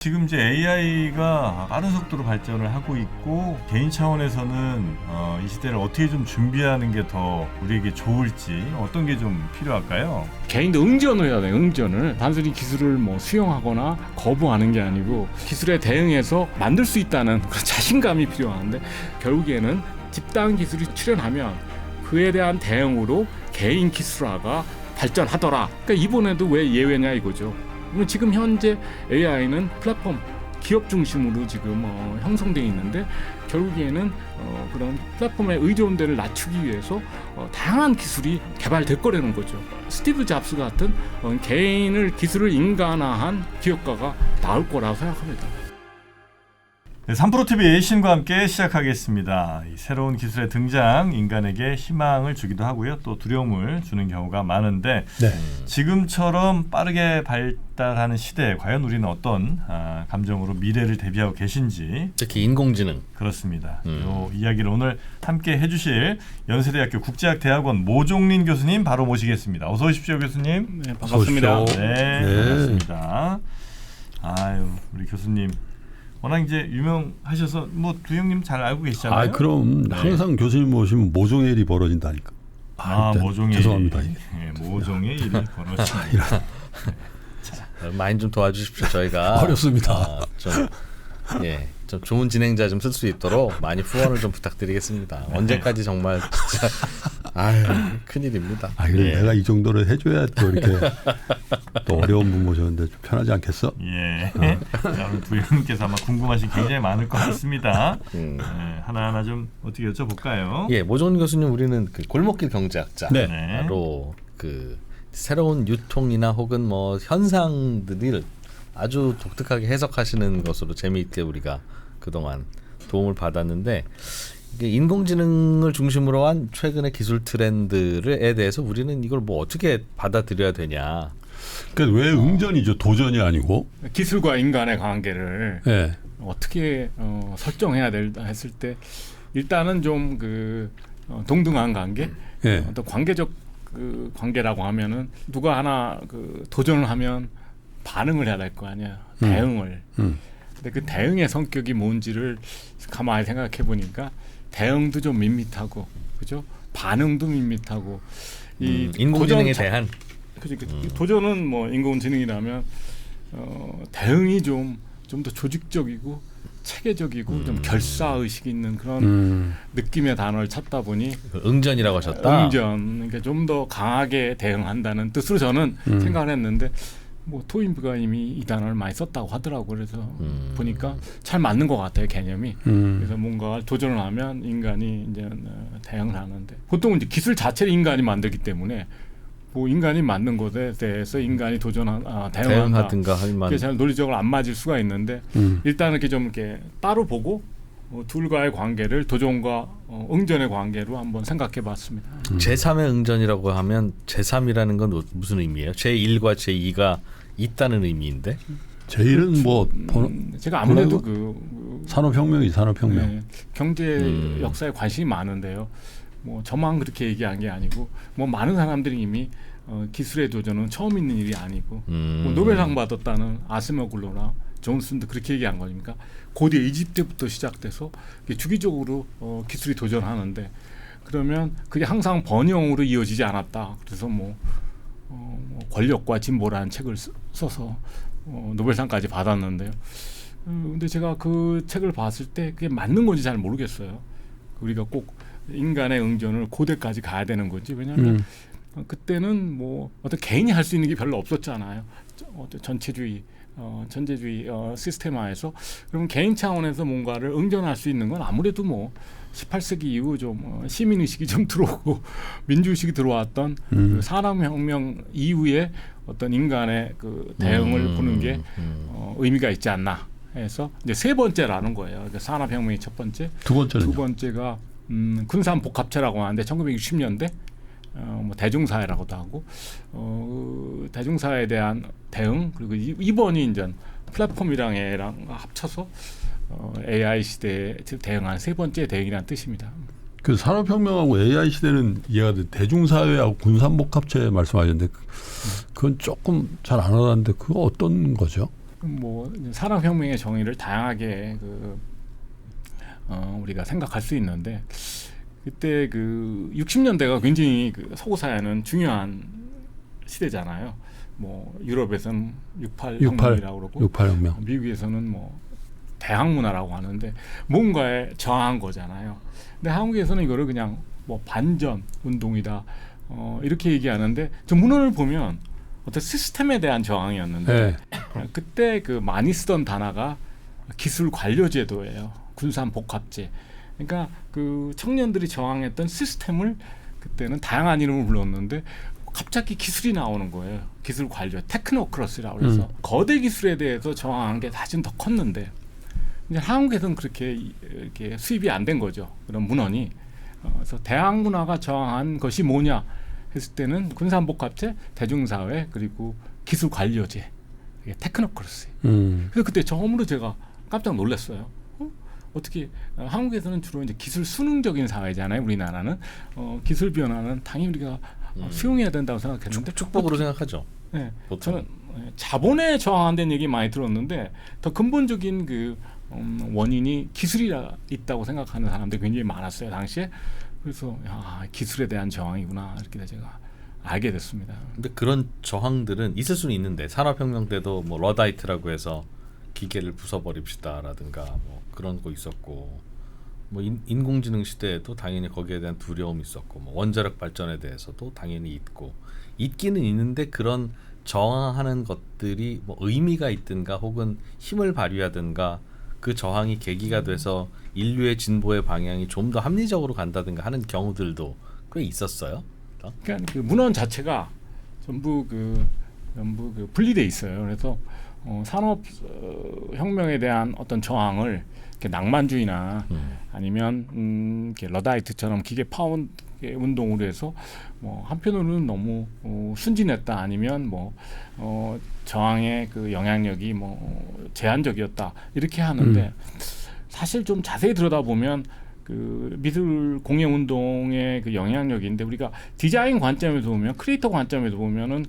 지금 이제 AI가 빠른 속도로 발전을 하고 있고 개인 차원에서는 이 시대를 어떻게 좀 준비하는 게 더 우리에게 좋을지 어떤 게 좀 필요할까요? 개인도 응전을 해야 돼요. 응전을 단순히 기술을 뭐 수용하거나 거부하는 게 아니고 기술에 대응해서 만들 수 있다는 그런 자신감이 필요한데 결국에는 집단 기술이 출현하면 그에 대한 대응으로 개인 기술화가 발전하더라. 그러니까 이번에도 왜 예외냐 이거죠. 지금 현재 AI는 플랫폼 기업 중심으로 지금 형성되어 있는데 결국에는 그런 플랫폼의 의존도를 낮추기 위해서 다양한 기술이 개발될 거라는 거죠. 스티브 잡스 같은 기술을 인간화한 기업가가 나올 거라고 생각합니다. 네, 3프로TV 신과 함께 시작하겠습니다. 이 새로운 기술의 등장 인간에게 희망을 주기도 하고요. 또 두려움을 주는 경우가 많은데 지금처럼 빠르게 발달하는 시대에 과연 우리는 어떤 감정으로 미래를 대비하고 계신지 특히 인공지능 그렇습니다. 이 이야기를 오늘 함께 해주실 연세대학교 국제학대학원 모종린 교수님 바로 모시겠습니다. 어서 오십시오 교수님. 네, 반갑습니다. 네, 반갑습니다. 아유 우리 교수님 워낙 이제 유명하셔서 뭐 두 형님 잘 알고 계시잖아요. 아 그럼 항상 교수님 모시면 모종의 일이 벌어진다니까. 모종의 죄송합니다. 모종의 일이 벌어진다. 많이 좀 도와주십시오. 저희가 어렵습니다. 좀 좋은 진행자 좀 쓸 수 있도록 많이 후원을 좀 부탁드리겠습니다. 언제까지 정말 진짜 큰일입니다. 그래 내가 이 정도를 해줘야 또 이렇게 또 어려운 분 모셨는데 좀 편하지 않겠어? 예. 자, 우리 두 형님께서 아마 궁금하신 게 굉장히 많을 것 같습니다. 하나하나 좀 어떻게 여쭤볼까요? 예, 모종린 교수님 우리는 그 골목길 경제학자로 네. 그 새로운 유통이나 혹은 뭐 현상들을 아주 독특하게 해석하시는 것으로 재미있게 우리가 그동안 도움을 받았는데 이게 인공지능을 중심으로 한 최근의 기술 트렌드에 대해서 우리는 이걸 뭐 어떻게 받아들여야 되냐. 그러니까 왜 응전이죠? 도전이 아니고. 기술과 인간의 관계를 네. 어떻게 설정해야 될까 했을 때 일단은 좀 동등한 관계, 네. 어떤 관계적 관계라고 하면은 누가 하나 도전을 하면 반응을 해야 될 거 아니야. 대응을. 근데 그 대응의 성격이 뭔지를 가만히 생각해 보니까 대응도 좀 밋밋하고, 그죠? 반응도 밋밋하고. 이 인공지능에 대한. 도전은 뭐 인공지능이라면 대응이 좀 더 조직적이고 체계적이고 좀 결사 의식이 있는 그런 느낌의 단어를 찾다 보니 응전이라고 하셨다. 응전, 그러니까 좀 더 강하게 대응한다는 뜻으로 저는 생각을 했는데. 뭐 토인부가 이미 이 단어를 많이 썼다고 하더라고요. 그래서 보니까 잘 맞는 것 같아요, 개념이. 그래서 뭔가 도전을 하면 인간이 이제 대응을 하는데 보통은 이제 기술 자체를 인간이 만들기 때문에 뭐 인간이 만든 것에 대해서 인간이 대응하든가 하면 그게 잘 논리적으로 안 맞을 수가 있는데 일단은 이렇게 좀 이렇게 따로 보고 둘과의 관계를 도전과 응전의 관계로 한번 생각해봤습니다. 제3의 응전이라고 하면 제3이라는 건 무슨 의미예요? 제1과 제2가 있다는 의미인데? 제1은 뭐 제가 아무래도 산업혁명이 산업혁명. 네, 경제 역사에 관심이 많은데요. 뭐 저만 그렇게 얘기한 게 아니고 뭐 많은 사람들이 이미 기술의 도전은 처음 있는 일이 아니고 뭐 노벨상 받았다는 아스모글로나 존슨도 그렇게 얘기한 거니까 고대 이집트부터 시작돼서 주기적으로 기술이 도전하는데 그러면 그게 항상 번영으로 이어지지 않았다. 그래서 뭐 권력과 진보라는 책을 써서 노벨상까지 받았는데요. 근데 제가 그 책을 봤을 때 그게 맞는 건지 잘 모르겠어요. 우리가 꼭 인간의 응전을 고대까지 가야 되는 건지. 왜냐하면 그때는 뭐 어떤 개인이 할 수 있는 게 별로 없었잖아요. 전체주의 시스템화에서 그럼 개인 차원에서 뭔가를 응전할 수 있는 건 아무래도 뭐 18세기 이후 좀 시민의식이 좀 들어오고 민주의식이 들어왔던 그 산업혁명 이후에 어떤 인간의 그 대응을 보는 게 의미가 있지 않나 해서 이제 세 번째라는 거예요. 그러니까 산업혁명이 첫 번째, 두 번째가 군산복합체라고 하는데 1960년대 뭐 대중사회라고도 하고 대중사회에 대한 대응 그리고 2번이 이제 플랫폼이랑 애랑 합쳐서 AI 시대에 대응한 세 번째 대응이라는 뜻입니다. 그 산업혁명하고 AI 시대는 이해가 돼. 대중사회하고 군산복합체 말씀하셨는데 그건 조금 잘 안 와닿는데 그거 어떤 거죠? 뭐 산업혁명의 정의를 다양하게 우리가 생각할 수 있는데 그때 그 60년대가 굉장히 그 서구 사회는 중요한 시대잖아요. 뭐 유럽에서는 68혁명이라고 그러고 68혁명. 미국에서는 뭐 대항문화라고 하는데 뭔가에 저항한 거잖아요. 근데 한국에서는 이거를 그냥 뭐 반전 운동이다 이렇게 얘기하는데 저 문헌을 보면 어떤 시스템에 대한 저항이었는데 그때 그 많이 쓰던 단어가 기술 관료 제도예요. 군산 복합제. 그러니까 그 청년들이 저항했던 시스템을 그때는 다양한 이름을 불렀는데 갑자기 기술이 나오는 거예요. 기술 관료, 테크노크러스라고 그래서 거대 기술에 대해서 저항한 게 사실 더 컸는데 이제 한국에서는 그렇게 이렇게 수입이 안 된 거죠. 그런 문헌이. 그래서 대학 문화가 저항한 것이 뭐냐 했을 때는 군산복합제, 대중사회 그리고 기술 관료제, 테크노크러스. 그래서 그때 처음으로 제가 깜짝 놀랐어요. 어떻게 한국에서는 주로 이제 기술 수능적인 사회잖아요. 우리나라는 기술 변화는 당연히 우리가 수용해야 된다고 생각했는데 축복으로 생각하죠. 네, 보통. 저는 자본에 저항한다는 얘기 많이 들었는데 더 근본적인 그 원인이 기술이 있다고 생각하는 사람들이 굉장히 많았어요 당시에. 그래서 기술에 대한 저항이구나 이렇게 제가 알게 됐습니다. 근데 그런 저항들은 있을 수는 있는데 산업혁명 때도 뭐 러다이트라고 해서 기계를 부숴버립시다라든가 뭐 그런 거 있었고 뭐 인공지능 시대에도 당연히 거기에 대한 두려움이 있었고 뭐 원자력 발전에 대해서도 당연히 있기는 있는데 그런 저항하는 것들이 뭐 의미가 있든가 혹은 힘을 발휘하든가 그 저항이 계기가 돼서 인류의 진보의 방향이 좀 더 합리적으로 간다든가 하는 경우들도 꽤 있었어요. 그러니까 그 문헌 자체가 전부 분리돼 있어요. 그래서 산업 혁명에 대한 어떤 저항을 이렇게 낭만주의나 아니면 이렇게 러다이트처럼 기계 파운 운동으로 해서 뭐 한편으로는 너무 순진했다 아니면 뭐 저항의 그 영향력이 뭐 제한적이었다 이렇게 하는데 사실 좀 자세히 들여다보면 그 미술 공예 운동의 그 영향력인데 우리가 디자인 관점에서 보면 크리에이터 관점에서 보면은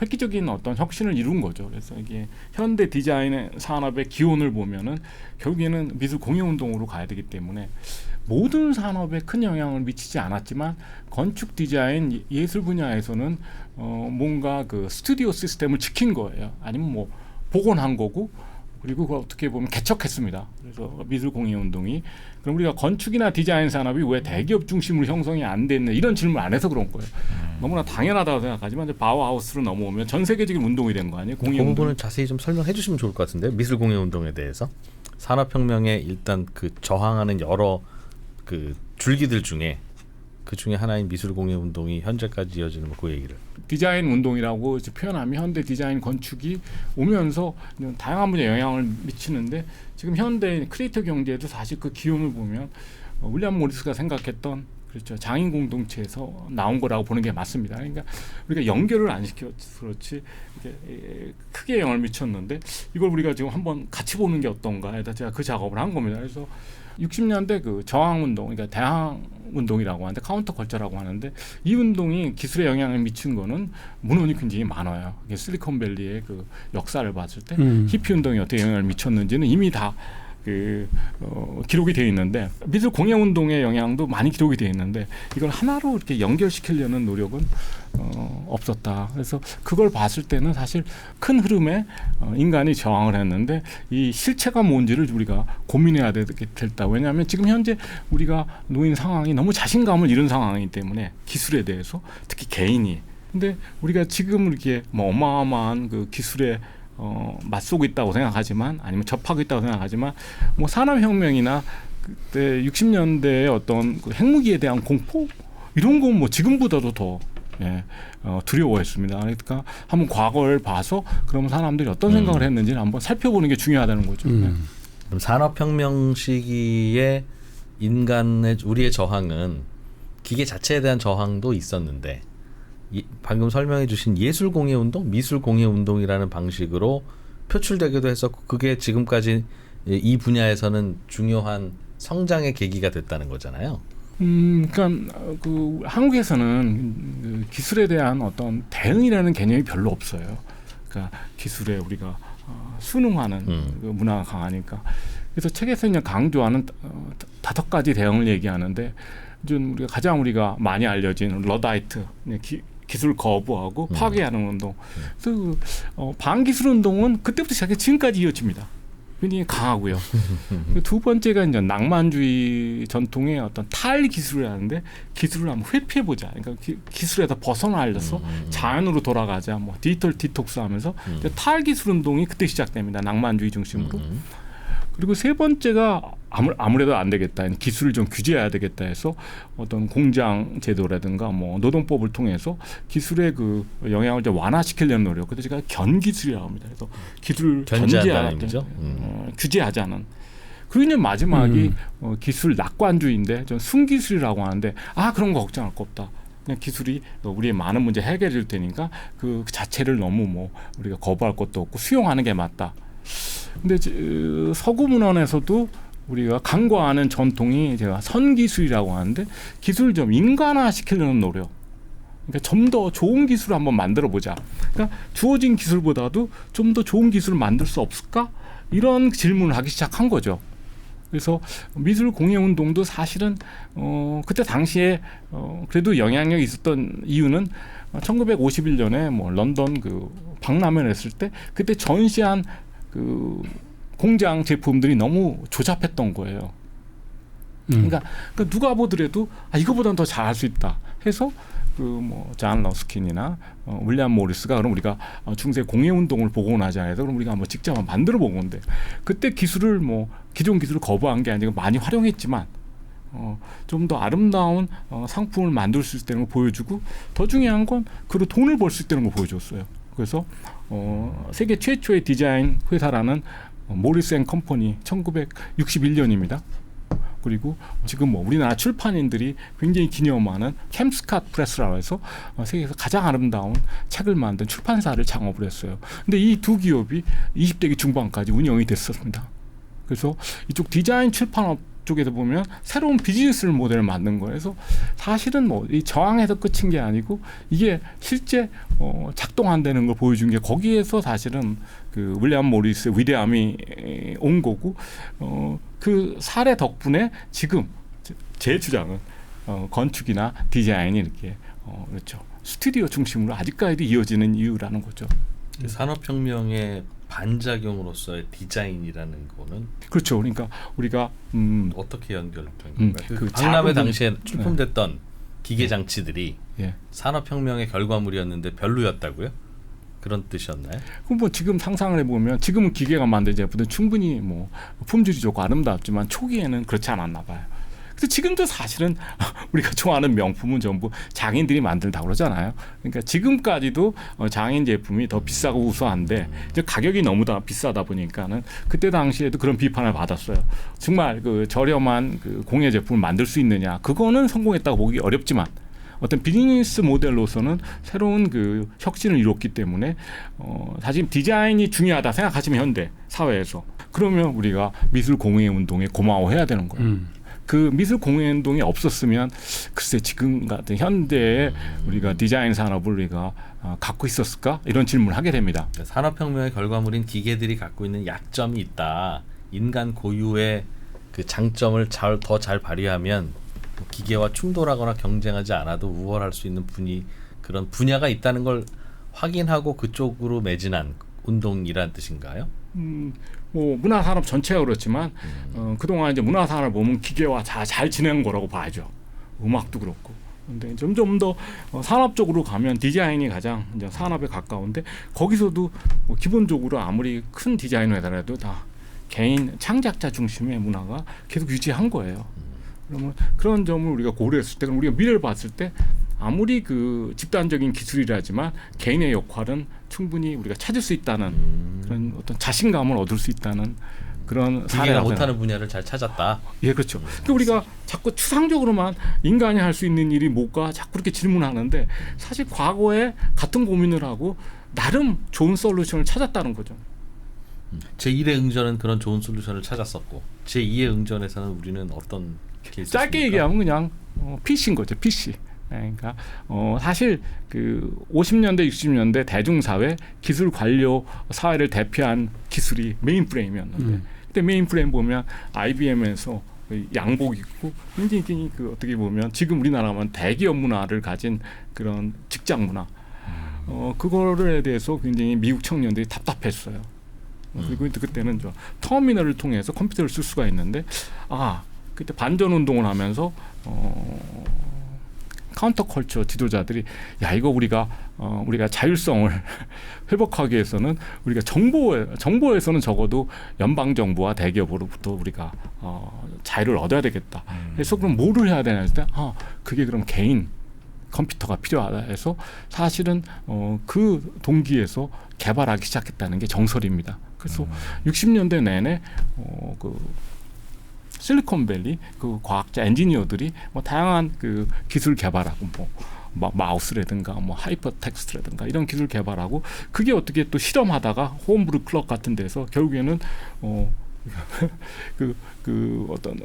획기적인 어떤 혁신을 이룬 거죠. 그래서 이게 현대 디자인 산업의 기원을 보면은 결국에는 미술 공예 운동으로 가야 되기 때문에 모든 산업에 큰 영향을 미치지 않았지만 건축 디자인 예술 분야에서는 뭔가 그 스튜디오 시스템을 지킨 거예요. 아니면 뭐 복원한 거고 그리고 그걸 어떻게 보면 개척했습니다. 그래서 미술 공예 운동이 그럼 우리가 건축이나 디자인 산업이 왜 대기업 중심으로 형성이 안 됐냐 이런 질문 안 해서 그런 거예요. 너무나 당연하다고 생각하지만 이제 바우하우스로 넘어오면 전 세계적인 운동이 된 거 아니에요? 공예 그 운동. 부분을 자세히 좀 설명해 주시면 좋을 것 같은데 미술 공예 운동에 대해서 산업혁명에 일단 그 저항하는 여러 그 줄기들 중에 그 중에 하나인 미술 공예 운동이 현재까지 이어지는 그 얘기를 디자인 운동이라고 이제 표현하면 현대 디자인 건축이 오면서 다양한 분야에 영향을 미치는데 지금 현대 크리에이터 경제에도 사실 그 기원을 보면 윌리엄 모리스가 생각했던 그렇죠 장인 공동체에서 나온 거라고 보는 게 맞습니다. 그러니까 우리가 연결을 안 시켜서 그렇지 이게 크게 영향을 미쳤는데 이걸 우리가 지금 한번 같이 보는 게 어떤가 해서 제가 그 작업을 한 겁니다. 그래서 60년대 그 저항 운동, 그러니까 대항 운동이라고 하는데 카운터 컬처라고 하는데 이 운동이 기술에 영향을 미친 거는 문헌이 굉장히 많아요. 이게 실리콘밸리의 그 역사를 봤을 때 히피 운동이 어떻게 영향을 미쳤는지는 이미 다 기록이 되어 있는데 미술 공예 운동의 영향도 많이 기록이 되어 있는데 이걸 하나로 이렇게 연결시키려는 노력은 없었다. 그래서 그걸 봤을 때는 사실 큰 흐름에 인간이 저항을 했는데 이 실체가 뭔지를 우리가 고민해야 됐다. 왜냐하면 지금 현재 우리가 놓인 상황이 너무 자신감을 잃은 상황이기 때문에 기술에 대해서 특히 개인이. 근데 우리가 지금 이렇게 뭐 어마어마한 그 기술에 맞서고 있다고 생각하지만 아니면 접하고 있다고 생각하지만 뭐 산업혁명이나 그때 60년대의 어떤 그 핵무기에 대한 공포 이런 건 뭐 지금보다도 더 두려워했습니다. 그러니까 한번 과거를 봐서 그러면 사람들이 어떤 생각을 했는지를 한번 살펴보는 게 중요하다는 거죠. 그럼 산업혁명 시기에 우리의 저항은 기계 자체에 대한 저항도 있었는데 방금 설명해 주신 예술공예운동, 미술공예운동이라는 방식으로 표출되기도 했었고 그게 지금까지 이 분야에서는 중요한 성장의 계기가 됐다는 거잖아요. 그러니까 그 한국에서는 그 기술에 대한 어떤 대응이라는 개념이 별로 없어요. 그러니까 기술에 우리가 순응하는 그 문화가 강하니까. 그래서 책에서 이제 강조하는 5가지 대응을 얘기하는데 좀 우리가 많이 알려진 러다이트 기술 거부하고 파괴하는 운동. 그래서 반기술 운동은 그때부터 시작해 지금까지 이어집니다. 굉장히 강하고요. 두 번째가 이제 낭만주의 전통의 어떤 탈 기술이라는데 기술을 한번 회피해 보자. 그러니까 기술에서 벗어나려서 자연으로 돌아가자. 뭐 디지털 디톡스하면서 탈 기술 운동이 그때 시작됩니다. 낭만주의 중심으로. 그리고 세 번째가 아무래도 안 되겠다. 기술을 좀 규제해야 되겠다 해서 어떤 공장 제도라든가 뭐 노동법을 통해서 기술의 그 영향을 좀 완화시키려는 노력. 그래서 제가 견기술이라고 합니다. 그래서 기술을 견제하는 규제하자는. 그리고 이제 마지막이 기술 낙관주의인데 좀 순기술이라고 하는데 그런 거 걱정할 거 없다. 그냥 기술이 우리의 많은 문제 해결해 줄 테니까 그 자체를 너무 뭐 우리가 거부할 것도 없고 수용하는 게 맞다. 근데 서구 문헌에서도 우리가 간과하는 전통이 제가 선기술이라고 하는데 기술을 좀 인간화시키려는 노력. 그러니까 좀 더 좋은 기술을 한번 만들어 보자. 그러니까 주어진 기술보다도 좀 더 좋은 기술을 만들 수 없을까? 이런 질문을 하기 시작한 거죠. 그래서 미술 공예 운동도 사실은 그때 당시에 그래도 영향력이 있었던 이유는 1951년에 뭐 런던 그 박람회를 했을 때 그때 전시한 그 공장 제품들이 너무 조잡했던 거예요. 그러니까 누가 보더라도 이거보다는 더 잘할 수 있다 해서 그 뭐 잔 러스킨이나 윌리엄 모리스가 그럼 우리가 중세 공예 운동을 복원하자 해서 그럼 우리가 한번 직접 한번 만들어 본 건데 그때 기술을 뭐 기존 기술을 거부한 게 아니고 많이 활용했지만 좀 더 아름다운 상품을 만들 수 있다는 걸 보여주고 더 중요한 건 그로 돈을 벌 수 있다는 걸 보여줬어요. 그래서 세계 최초의 디자인 회사라는 모리스 앤 컴퍼니 1961년입니다. 그리고 지금 뭐 우리나라 출판인들이 굉장히 기념하는 캠스캇 프레스라고 해서 세계에서 가장 아름다운 책을 만든 출판사를 창업을 했어요. 근데 이 두 기업이 20세기 중반까지 운영이 됐었습니다. 그래서 이쪽 디자인 출판업 쪽에서 보면 새로운 비즈니스 모델을 만든 거예요. 그래서 사실은 뭐 이 저항해서 끝인 게 아니고 이게 실제 작동한다는 걸 보여준 게 거기에서 사실은 그 윌리엄 모리스의 위대함이 온 거고 그 사례 덕분에 지금 제 주장은 건축이나 디자인이 이렇게 그렇죠 스튜디오 중심으로 아직까지도 이어지는 이유라는 거죠. 산업혁명의 반작용으로서의 디자인이라는 거는 그렇죠. 그러니까 우리가 어떻게 연결된 건가요? 그 박람회 작은 당시에 출품됐던 기계 장치들이 산업혁명의 결과물이었는데 별로였다고요? 그런 뜻이었나요? 그럼 뭐 지금 상상을 해보면 지금은 기계가 만든 제품들은 충분히 뭐 품질이 좋고 아름답지만 초기에는 그렇지 않았나 봐요. 그래서 지금도 사실은 우리가 좋아하는 명품은 전부 장인들이 만들다고 그러잖아요. 그러니까 지금까지도 장인 제품이 더 비싸고 우수한데 이제 가격이 너무 다 비싸다 보니까는 그때 당시에도 그런 비판을 받았어요. 정말 그 저렴한 그 공예 제품을 만들 수 있느냐? 그거는 성공했다고 보기 어렵지만 어떤 비즈니스 모델로서는 새로운 그 혁신을 이뤘기 때문에 사실 디자인이 중요하다 생각하시면 현대 사회에서 그러면 우리가 미술 공예 운동에 고마워해야 되는 거예요. 그 미술 공예 운동이 없었으면 글쎄 지금 같은 현대에 우리가 디자인 산업을 우리가 갖고 있었을까 이런 질문을 하게 됩니다. 산업혁명의 결과물인 기계들이 갖고 있는 약점이 있다. 인간 고유의 그 장점을 더 잘 발휘하면 기계와 충돌하거나 경쟁하지 않아도 우월할 수 있는 그런 분야가 있다는 걸 확인하고 그쪽으로 매진한 운동이란 뜻인가요? 뭐 문화산업 전체가 그렇지만 그동안 이제 문화산업을 보면 기계와 잘 지낸 거라고 봐야죠. 음악도 그렇고. 근데 점점 더 산업적으로 가면 디자인이 가장 이제 산업에 가까운데 거기서도 뭐 기본적으로 아무리 큰 디자인 회사라도 다 개인 창작자 중심의 문화가 계속 유지한 거예요. 그러면 그런 점을 우리가 고려했을 때, 그럼 우리가 미래를 봤을 때 아무리 그 집단적인 기술이라지만 개인의 역할은 충분히 우리가 찾을 수 있다는 그런 어떤 자신감을 얻을 수 있다는 그런 기계가 못하는 분야를 잘 찾았다. 예, 그렇죠. 그러니까 우리가 자꾸 추상적으로만 인간이 할 수 있는 일이 뭘까 자꾸 그렇게 질문하는데 사실 과거에 같은 고민을 하고 나름 좋은 솔루션을 찾았다는 거죠. 제1의 응전은 그런 좋은 솔루션을 찾았었고 제2의 응전에서는 우리는 어떤 케이스입니까? 짧게 얘기하면 그냥 PC인 거죠. PC. 그러니까 사실 그 50년대 60년대 대중사회 기술 관료 사회를 대표한 기술이 메인프레임이었는데 그때 메인프레임 보면 IBM에서 양복 입고 굉장히 그 어떻게 보면 지금 우리나라만 대기업 문화를 가진 그런 직장 문화 그거에 대해서 굉장히 미국 청년들이 답답했어요. 그리고 그때는 저 터미널을 통해서 컴퓨터를 쓸 수가 있는데 그때 반전 운동을 하면서 카운터컬처 지도자들이 이거 우리가 자율성을 회복하기 위해서는 우리가 정보에서는 적어도 연방 정부와 대기업으로부터 우리가 자유를 얻어야 되겠다. 그래서 그럼 뭐를 해야 되냐 했을 때 그게 그럼 개인 컴퓨터가 필요하다 해서 사실은 그 동기에서 개발하기 시작했다는 게 정설입니다. 그래서 60년대 내내 그 실리콘밸리 그 과학자 엔지니어들이 뭐 다양한 그 기술 개발하고 뭐 마우스라든가 뭐 하이퍼텍스트라든가 이런 기술 개발하고 그게 어떻게 또 실험하다가 홈브루 클럽 같은 데서 결국에는 그 어떤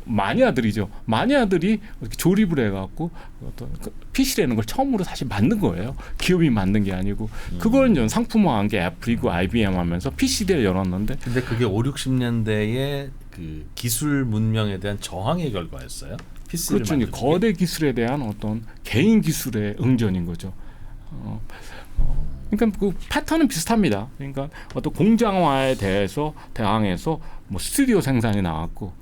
마니아들이죠. 마니아들이 조립을 해갖고 어떤 PC라는 걸 처음으로 사실 만든 거예요. 기업이 만든 게 아니고 그걸 이제 상품화한 게 애플이고 IBM 하면서 PC대를 열었는데. 근데 그게 5, 60년대의 그 기술 문명에 대한 저항의 결과였어요. PC를 그렇죠. 만드는 거대 기술에 대한 어떤 개인 기술의 응전인 거죠. 그러니까 그 패턴은 비슷합니다. 그러니까 어떤 공장화에 대항해서 뭐 스튜디오 생산이 나왔고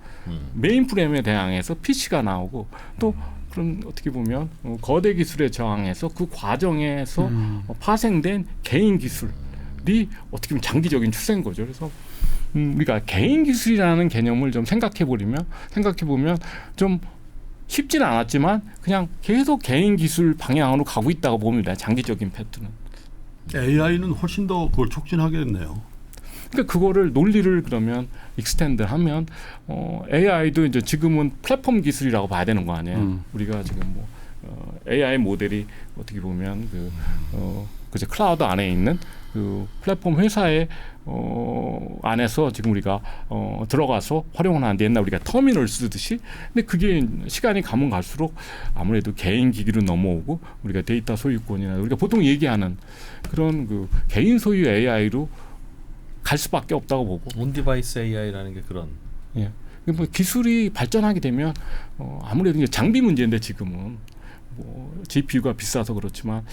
메인프레임에 대항해서 PC가 나오고 또 그런 어떻게 보면 거대 기술에 저항해서 그 과정에서 파생된 개인 기술이 어떻게 보면 장기적인 추세인 거죠. 그래서 우리가 개인 기술이라는 개념을 좀 생각해 보면 좀 쉽지는 않았지만 그냥 계속 개인 기술 방향으로 가고 있다고 봅니다. 장기적인 패턴은. AI는 훨씬 더 그걸 촉진하겠네요. 그러니까 그거를 논리를 그러면 익스텐드하면 AI도 이제 지금은 플랫폼 기술이라고 봐야 되는 거 아니에요. 우리가 지금 뭐 AI 모델이 어떻게 보면 그저 클라우드 안에 있는 그 플랫폼 회사의 안에서 지금 우리가 들어가서 활용을 하는데 옛날 우리가 터미널 쓰듯이 근데 그게 시간이 가면 갈수록 아무래도 개인 기기로 넘어오고 우리가 데이터 소유권이나 우리가 보통 얘기하는 그런 그 개인 소유 AI로 갈 수밖에 없다고 보고 온디바이스 AI라는 게 그런. 예. 뭐 기술이 발전하게 되면 아무래도 이제 장비 문제인데 지금은 뭐 GPU가 비싸서 그렇지만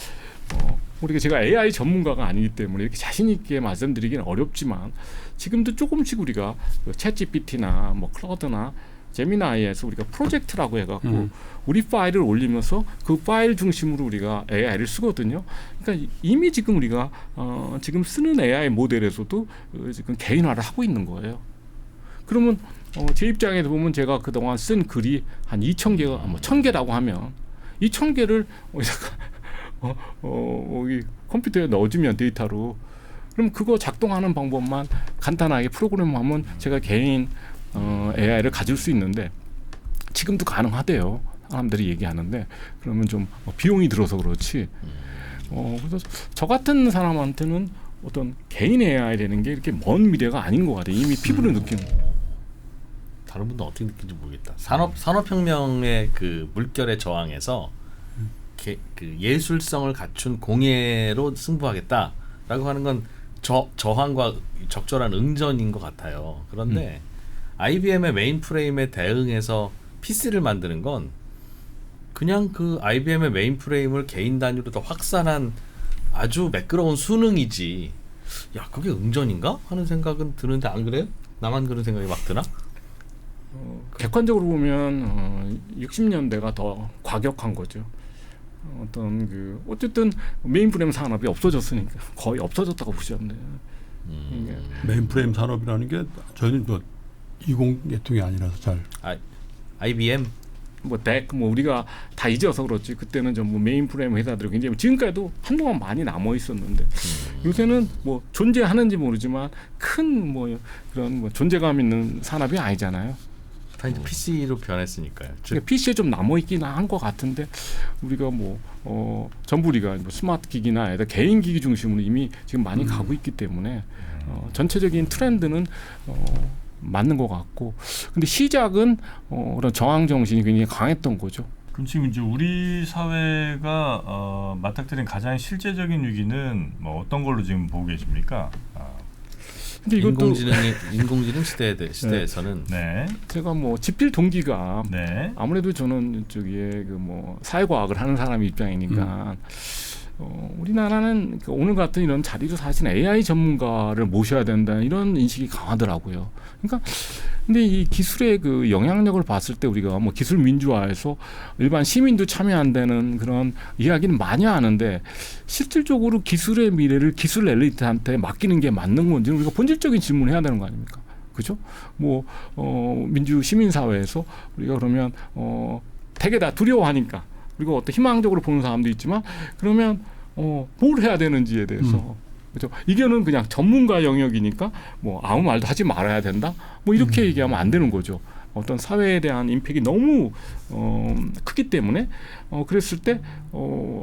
우리가 제가 AI 전문가가 아니기 때문에 이렇게 자신 있게 말씀드리기는 어렵지만 지금도 조금씩 우리가 챗 GPT나 뭐 클라우드나 제미나이에서 우리가 프로젝트라고 해갖고 우리 파일을 올리면서 그 파일 중심으로 우리가 AI를 쓰거든요. 그러니까 이미 지금 우리가 지금 쓰는 AI 모델에서도 지금 개인화를 하고 있는 거예요. 그러면 제 입장에서 보면 제가 그동안 쓴 글이 한 2,000개가 뭐 1,000개라고 하면 2,000개를 이 컴퓨터에 넣어주면 데이터로 그럼 그거 작동하는 방법만 간단하게 프로그램하면 제가 개인 AI를 가질 수 있는데 지금도 가능하대요. 사람들이 얘기하는데 그러면 좀 비용이 들어서 그렇지. 그래서 저 같은 사람한테는 어떤 개인 AI라는 게 이렇게 먼 미래가 아닌 것 같아요. 이미 피부를 느끼는. 다른 분도 어떻게 느끼는지 모르겠다. 산업혁명의 그 물결에 저항해서 그 예술성을 갖춘 공예로 승부하겠다라고 하는 건 저항과 적절한 응전인 것 같아요. 그런데 IBM의 메인프레임에 대응해서 PC를 만드는 건 그냥 그 IBM의 메인프레임을 개인 단위로 더 확산한 아주 매끄러운 수능이지. 야, 그게 응전인가 하는 생각은 드는데 안 그래요? 나만 그런 생각이 막 드나? 객관적으로 보면 60년대가 더 과격한 거죠. 어떤 그 어쨌든 메인프레임 산업이 없어졌으니까 거의 없어졌다고 보시면 돼요. 메인프레임 산업이라는 게 저희는 뭐 20 계통이 아니라서 잘. IBM 뭐 우리가 다 잊어서 그렇지 그때는 전부 메인프레임 회사들이 굉장히 지금까지도 한동안 많이 남아 있었는데 요새는 뭐 존재하는지 모르지만 큰 뭐 그런 뭐 존재감 있는 산업이 아니잖아요. 다 이제 PC로 변했으니까요. 그러니까 PC에 좀 남아 있긴 한 것 같은데 우리가 전부 우리가 뭐 스마트 기기나 아니라 개인 기기 중심으로 이미 지금 많이 가고 있기 때문에 전체적인 트렌드는 맞는 것 같고 근데 시작은 그런 저항 정신이 굉장히 강했던 거죠. 그럼 지금 이제 우리 사회가 맞닥뜨린 가장 실제적인 위기는 뭐 어떤 걸로 지금 보고 계십니까? 근데 이것도 인공지능 시대에서는 네. 제가 뭐 집필 동기가 네. 아무래도 저는 저기에 그 뭐 사회과학을 하는 사람의 입장이니까 우리나라는 그 오늘 같은 이런 자리도 사실 AI 전문가를 모셔야 된다는 이런 인식이 강하더라고요. 그러니까 근데 이 기술의 그 영향력을 봤을 때 우리가 뭐 기술 민주화에서 일반 시민도 참여한다는 그런 이야기는 많이 하는데 실질적으로 기술의 미래를 기술 엘리트한테 맡기는 게 맞는 건지 우리가 본질적인 질문을 해야 되는 거 아닙니까? 그죠? 뭐 민주 시민 사회에서 우리가 그러면 되게 다 두려워하니까 그리고 어떤 희망적으로 보는 사람도 있지만 그러면 뭘 해야 되는지에 대해서 그렇죠. 이거는 그냥 전문가 영역이니까 뭐 아무 말도 하지 말아야 된다. 뭐 이렇게 얘기하면 안 되는 거죠. 어떤 사회에 대한 임팩이 너무 크기 때문에 그랬을 때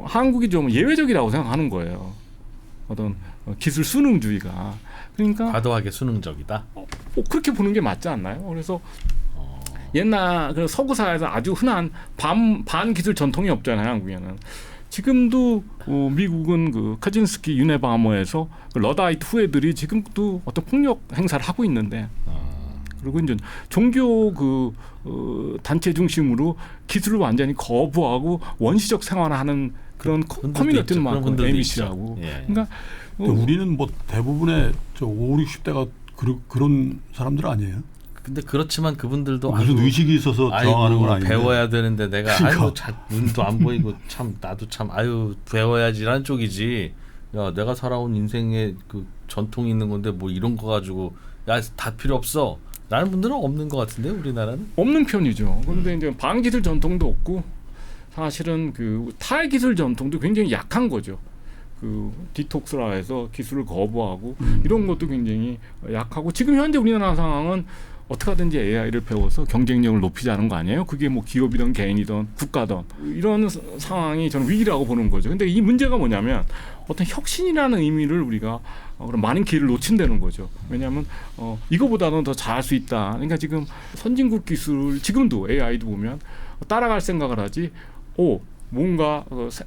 한국이 좀 예외적이라고 생각하는 거예요. 어떤 기술 수능주의가 그러니까 과도하게 수능적이다. 그렇게 보는 게 맞지 않나요? 그래서 옛날 그 서구사회에서 아주 흔한 반기술 전통이 없잖아요, 한국에는. 지금도 미국은 그 카진스키 유네바머에서 그 러다이트 후예들이 지금도 어떤 폭력 행사를 하고 있는데 그리고 이제 종교 그 단체 중심으로 기술을 완전히 거부하고 원시적 생활을 하는 그런 커뮤니티는 많고 ABC라고. 예. 그러니까 우리는 뭐 대부분의 저 5, 60대가 그런 사람들 아니에요? 근데 그렇지만 그분들도 무슨 의식이 있어서 저항하는 건 아닌데 배워야 되는데 내가 그러니까. 눈도 안 보이고 참 나도 참 배워야지라는 쪽이지. 야 내가 살아온 인생에 그 전통이 있는 건데 뭐 이런 거 가지고 야 다 필요 없어. 라는 분들은 없는 것 같은데 우리나라는 없는 편이죠. 그런데 이제 반기술 전통도 없고 사실은 그 탈기술 전통도 굉장히 약한 거죠. 그 디톡스라 해서 기술을 거부하고 이런 것도 굉장히 약하고 지금 현재 우리나라 상황은 어떻게 하든지 AI를 배워서 경쟁력을 높이자는 거 아니에요? 그게 뭐 기업이든 개인이든 국가든 이런 상황이 저는 위기라고 보는 거죠. 근데 이 문제가 뭐냐면 어떤 혁신이라는 의미를 우리가 그런 많은 기회를 놓친다는 거죠. 왜냐하면 이거보다는 더 잘할 수 있다. 그러니까 지금 선진국 기술 지금도 AI도 보면 따라갈 생각을 하지 뭔가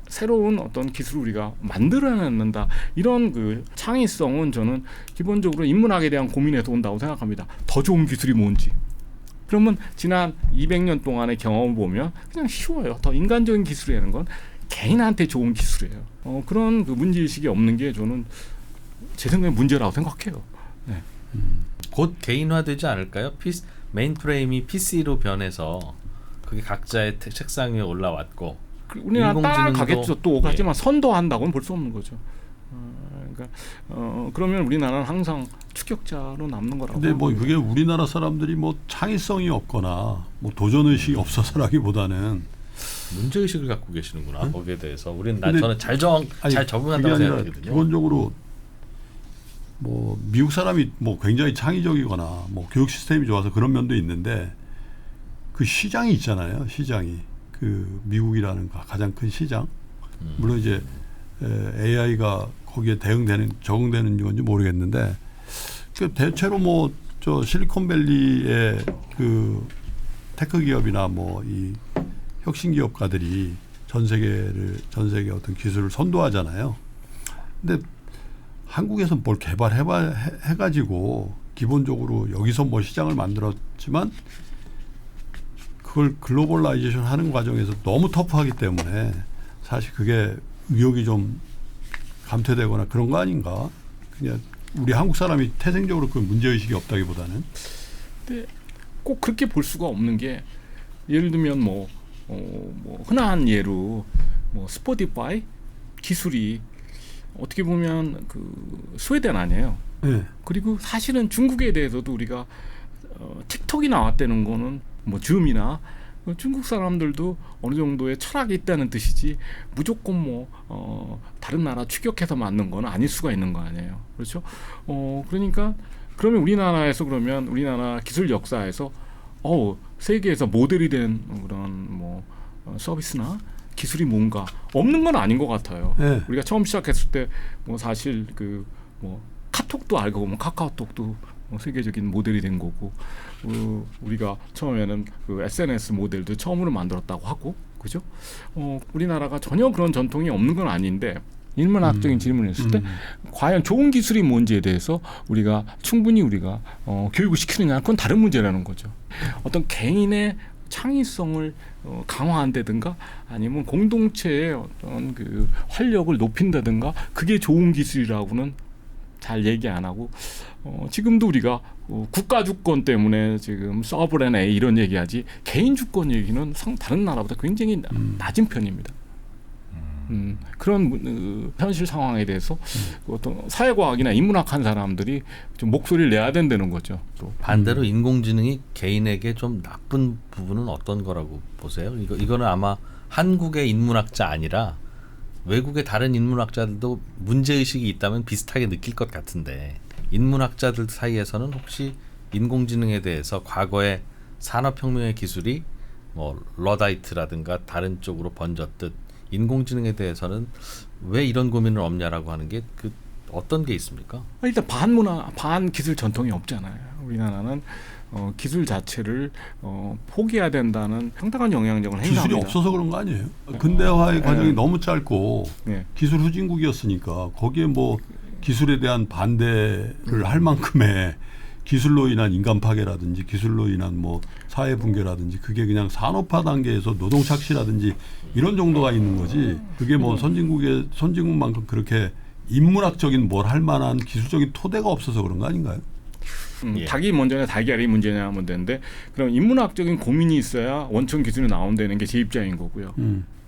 새로운 어떤 기술을 우리가 만들어낸다 이런 그 창의성은 저는 기본적으로 인문학에 대한 고민에서 온다고 생각합니다. 더 좋은 기술이 뭔지. 그러면 지난 200년 동안의 경험을 보면 그냥 쉬워요. 더 인간적인 기술이라는 건 개인한테 좋은 기술이에요. 그런 그 문제의식이 없는 게 저는 제 생각에 문제라고 생각해요. 네. 곧 개인화되지 않을까요? 메인프레임이 PC로 변해서 그게 각자의 책상 위에 올라왔고 우리나라 따라가겠죠. 또 예. 하지만 선도한다고는 볼 수 없는 거죠. 그러니까 그러면 우리나라는 항상 추격자로 남는 거라고. 근데 뭐 그게 우리나라 사람들이 뭐 창의성이 없거나 뭐 도전 의식이 없어서라기보다는 문제 의식을 갖고 계시는구나. 응? 거기에 대해서 우리는 근데 저는 잘 적응한다고 생각하거든요. 기본적으로 뭐 미국 사람이 뭐 굉장히 창의적이거나 뭐 교육 시스템이 좋아서 그런 면도 있는데 그 시장이 있잖아요. 시장이 그 미국이라는 가장 큰 시장. 물론 이제 AI가 거기에 적응되는 건지 모르겠는데 그 대체로 뭐 저 실리콘밸리의 그 테크 기업이나 뭐 이 혁신 기업가들이 전 세계 어떤 기술을 선도하잖아요. 근데 한국에서 뭘 해가지고 기본적으로 여기서 뭐 시장을 만들었지만 그걸 글로벌라이제이션 하는 과정에서 너무 터프하기 때문에 사실 그게 의욕이 좀 감퇴되거나 그런 거 아닌가. 그냥 우리 한국 사람이 태생적으로 그 문제의식이 없다기보다는. 근데 꼭 그렇게 볼 수가 없는 게 예를 들면 뭐 흔한 예로 뭐 스포티파이 기술이 어떻게 보면 그 스웨덴 아니에요. 네. 그리고 사실은 중국에 대해서도 우리가 틱톡이 나왔다는 거는 뭐 줌이나 중국 사람들도 어느 정도의 철학이 있다는 뜻이지 무조건 뭐 다른 나라 추격해서 만든 건 아닐 수가 있는 거 아니에요. 그렇죠? 그러니까 그러면 우리나라 기술 역사에서 세계에서 모델이 된 그런 뭐 서비스나 기술이 뭔가 없는 건 아닌 것 같아요. 네. 우리가 처음 시작했을 때 뭐 사실 그 뭐 카톡도 알고 보면 카카오톡도 세계적인 모델이 된 거고 우리가 처음에는 그 SNS 모델도 처음으로 만들었다고 하고 그죠? 우리나라가 전혀 그런 전통이 없는 건 아닌데 인문학적인 질문을 했을 때 과연 좋은 기술이 뭔지에 대해서 우리가 충분히 교육을 시키느냐 그건 다른 문제라는 거죠. 어떤 개인의 창의성을 강화한다든가 아니면 공동체의 어떤 그 활력을 높인다든가 그게 좋은 기술이라고는 잘 얘기 안 하고 지금도 우리가 국가 주권 때문에 지금 서브렌 A 이런 얘기하지 개인 주권 얘기는 다른 나라보다 굉장히 낮은 편입니다. 그런 현실 상황에 대해서 어떤 사회과학이나 인문학 한 사람들이 좀 목소리를 내야 된다는 거죠. 또. 반대로 인공지능이 개인에게 좀 나쁜 부분은 어떤 거라고 보세요? 이거는 아마 한국의 인문학자 아니라 외국의 다른 인문학자들도 문제의식이 있다면 비슷하게 느낄 것 같은데 인문학자들 사이에서는 혹시 인공지능에 대해서 과거의 산업혁명의 기술이 뭐 러다이트라든가 다른 쪽으로 번졌듯 인공지능에 대해서는 왜 이런 고민을 없냐라고 하는 게 그 어떤 게 있습니까? 일단 반기술 전통이 없잖아요. 우리나라는 기술 자체를 포기해야 된다는 상당한 영향력을 행사합니다. 기술이 없어서 그런 거 아니에요? 근대화의 과정이 너무 짧고 기술 후진국이었으니까 거기에 뭐 기술에 대한 반대를 할 만큼의 기술로 인한 인간 파괴라든지 기술로 인한 뭐 사회 붕괴라든지 그게 그냥 산업화 단계에서 노동 착취라든지 이런 정도가 있는 거지. 그게 뭐 선진국만큼 그렇게 인문학적인 뭘 할 만한 기술적인 토대가 없어서 그런 거 아닌가요? 닭이 먼저냐 달걀이 문제냐 하면 되는데 그럼 인문학적인 고민이 있어야 원천 기술이 나온다는 게 제 입장인 거고요.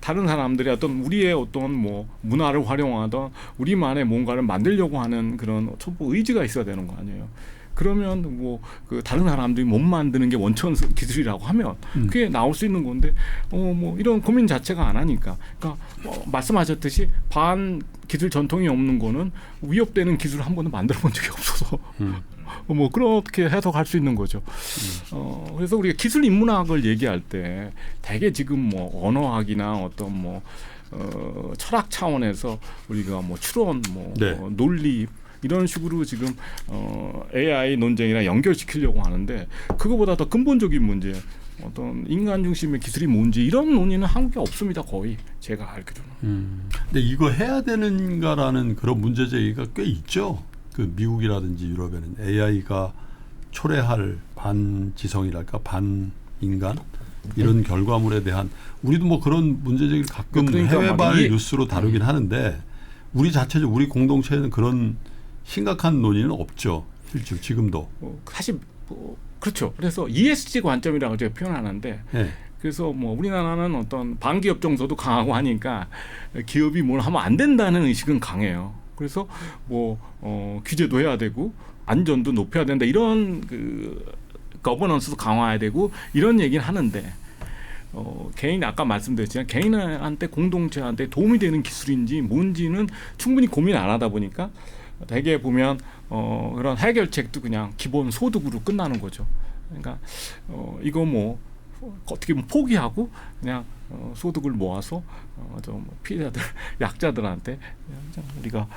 다른 사람들이 우리의 어떤 뭐 문화를 활용하던 우리만의 뭔가를 만들려고 하는 그런 첩보 의지가 있어야 되는 거 아니에요. 그러면 뭐 그 다른 사람들이 못 만드는 게 원천 기술이라고 하면 그게 나올 수 있는 건데 뭐 이런 고민 자체가 안 하니까 그러니까 말씀하셨듯이 반 기술 전통이 없는 거는 위협되는 기술을 한 번도 만들어 본 적이 없어서 뭐 그렇게 해석할 수 있는 거죠. 그래서 우리가 기술 인문학을 얘기할 때 대개 지금 뭐 언어학이나 어떤 뭐 철학 차원에서 우리가 뭐 추론, 논리 이런 식으로 지금 AI 논쟁이랑 연결시키려고 하는데 그거보다 더 근본적인 문제 어떤 인간 중심의 기술이 뭔지 이런 논의는 한국에 없습니다. 거의 제가 알기로는. 근데 이거 해야 되는가라는 그런 문제 제기가 꽤 있죠. 그 미국이라든지 유럽에는 AI가 초래할 반지성이랄까 반인간 이런 결과물에 대한 우리도 뭐 그런 문제 제기를 가끔 해외발 뉴스로 다루긴 하는데 우리 자체적 우리 공동체에는 그런 심각한 논의는 없죠. 실제 지금도. 사실 그렇죠. 그래서 ESG 관점이라고 제가 표현하는데 그래서 뭐 우리나라는 어떤 반기업 정서도 강하고 하니까 기업이 뭘 하면 안 된다는 의식은 강해요. 그래서 뭐 규제도 해야 되고 안전도 높여야 된다 이런 그 거버넌스도 강화해야 되고 이런 얘기를 하는데 개인 아까 말씀드렸지만 개인한테 공동체한테 도움이 되는 기술인지 뭔지는 충분히 고민 안 하다 보니까 대개 보면 그런 해결책도 그냥 기본 소득으로 끝나는 거죠. 그러니까 이거 뭐 어떻게 보면 포기하고 그냥 소득을 모아서 좀 피해자들 약자들한테 우리가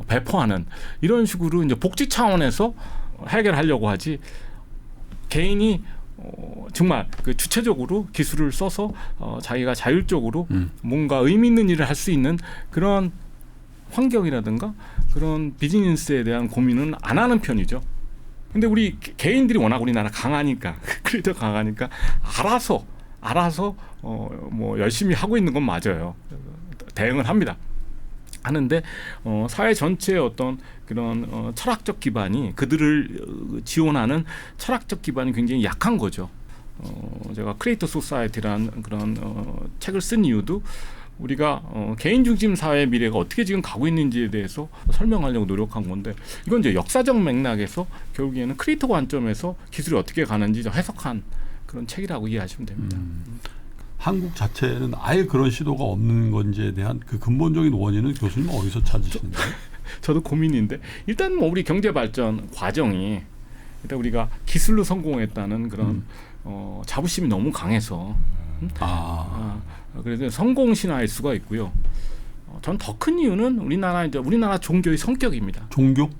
배포하는 이런 식으로 이제 복지 차원에서 해결하려고 하지 개인이 정말 그 주체적으로 기술을 써서 자기가 자율적으로 뭔가 의미 있는 일을 할 수 있는 그런 환경이라든가 그런 비즈니스에 대한 고민은 안 하는 편이죠. 근데 우리 개인들이 워낙 우리나라 강하니까 크리에이터 강하니까 알아서 뭐 열심히 하고 있는 건 맞아요. 대응을 합니다. 하는데 사회 전체의 어떤 그런 철학적 기반이 그들을 지원하는 철학적 기반이 굉장히 약한 거죠. 제가 크리에이터 소사이티라는 그런 책을 쓴 이유도 우리가 개인 중심 사회의 미래가 어떻게 지금 가고 있는지에 대해서 설명하려고 노력한 건데 이건 이제 역사적 맥락에서 결국에는 크리에이터 관점에서 기술이 어떻게 가는지 해석한 그런 책이라고 이해하시면 됩니다. 한국 자체는 아예 그런 시도가 없는 건지에 대한 그 근본적인 원인은 교수님 어디서 찾으시는가요? 저도 고민인데 일단 뭐 우리 경제 발전 과정이 일단 우리가 기술로 성공했다는 그런 자부심이 너무 강해서 그래서 성공 신화일 수가 있고요. 전 더 큰 이유는 우리나라 종교의 성격입니다. 종교.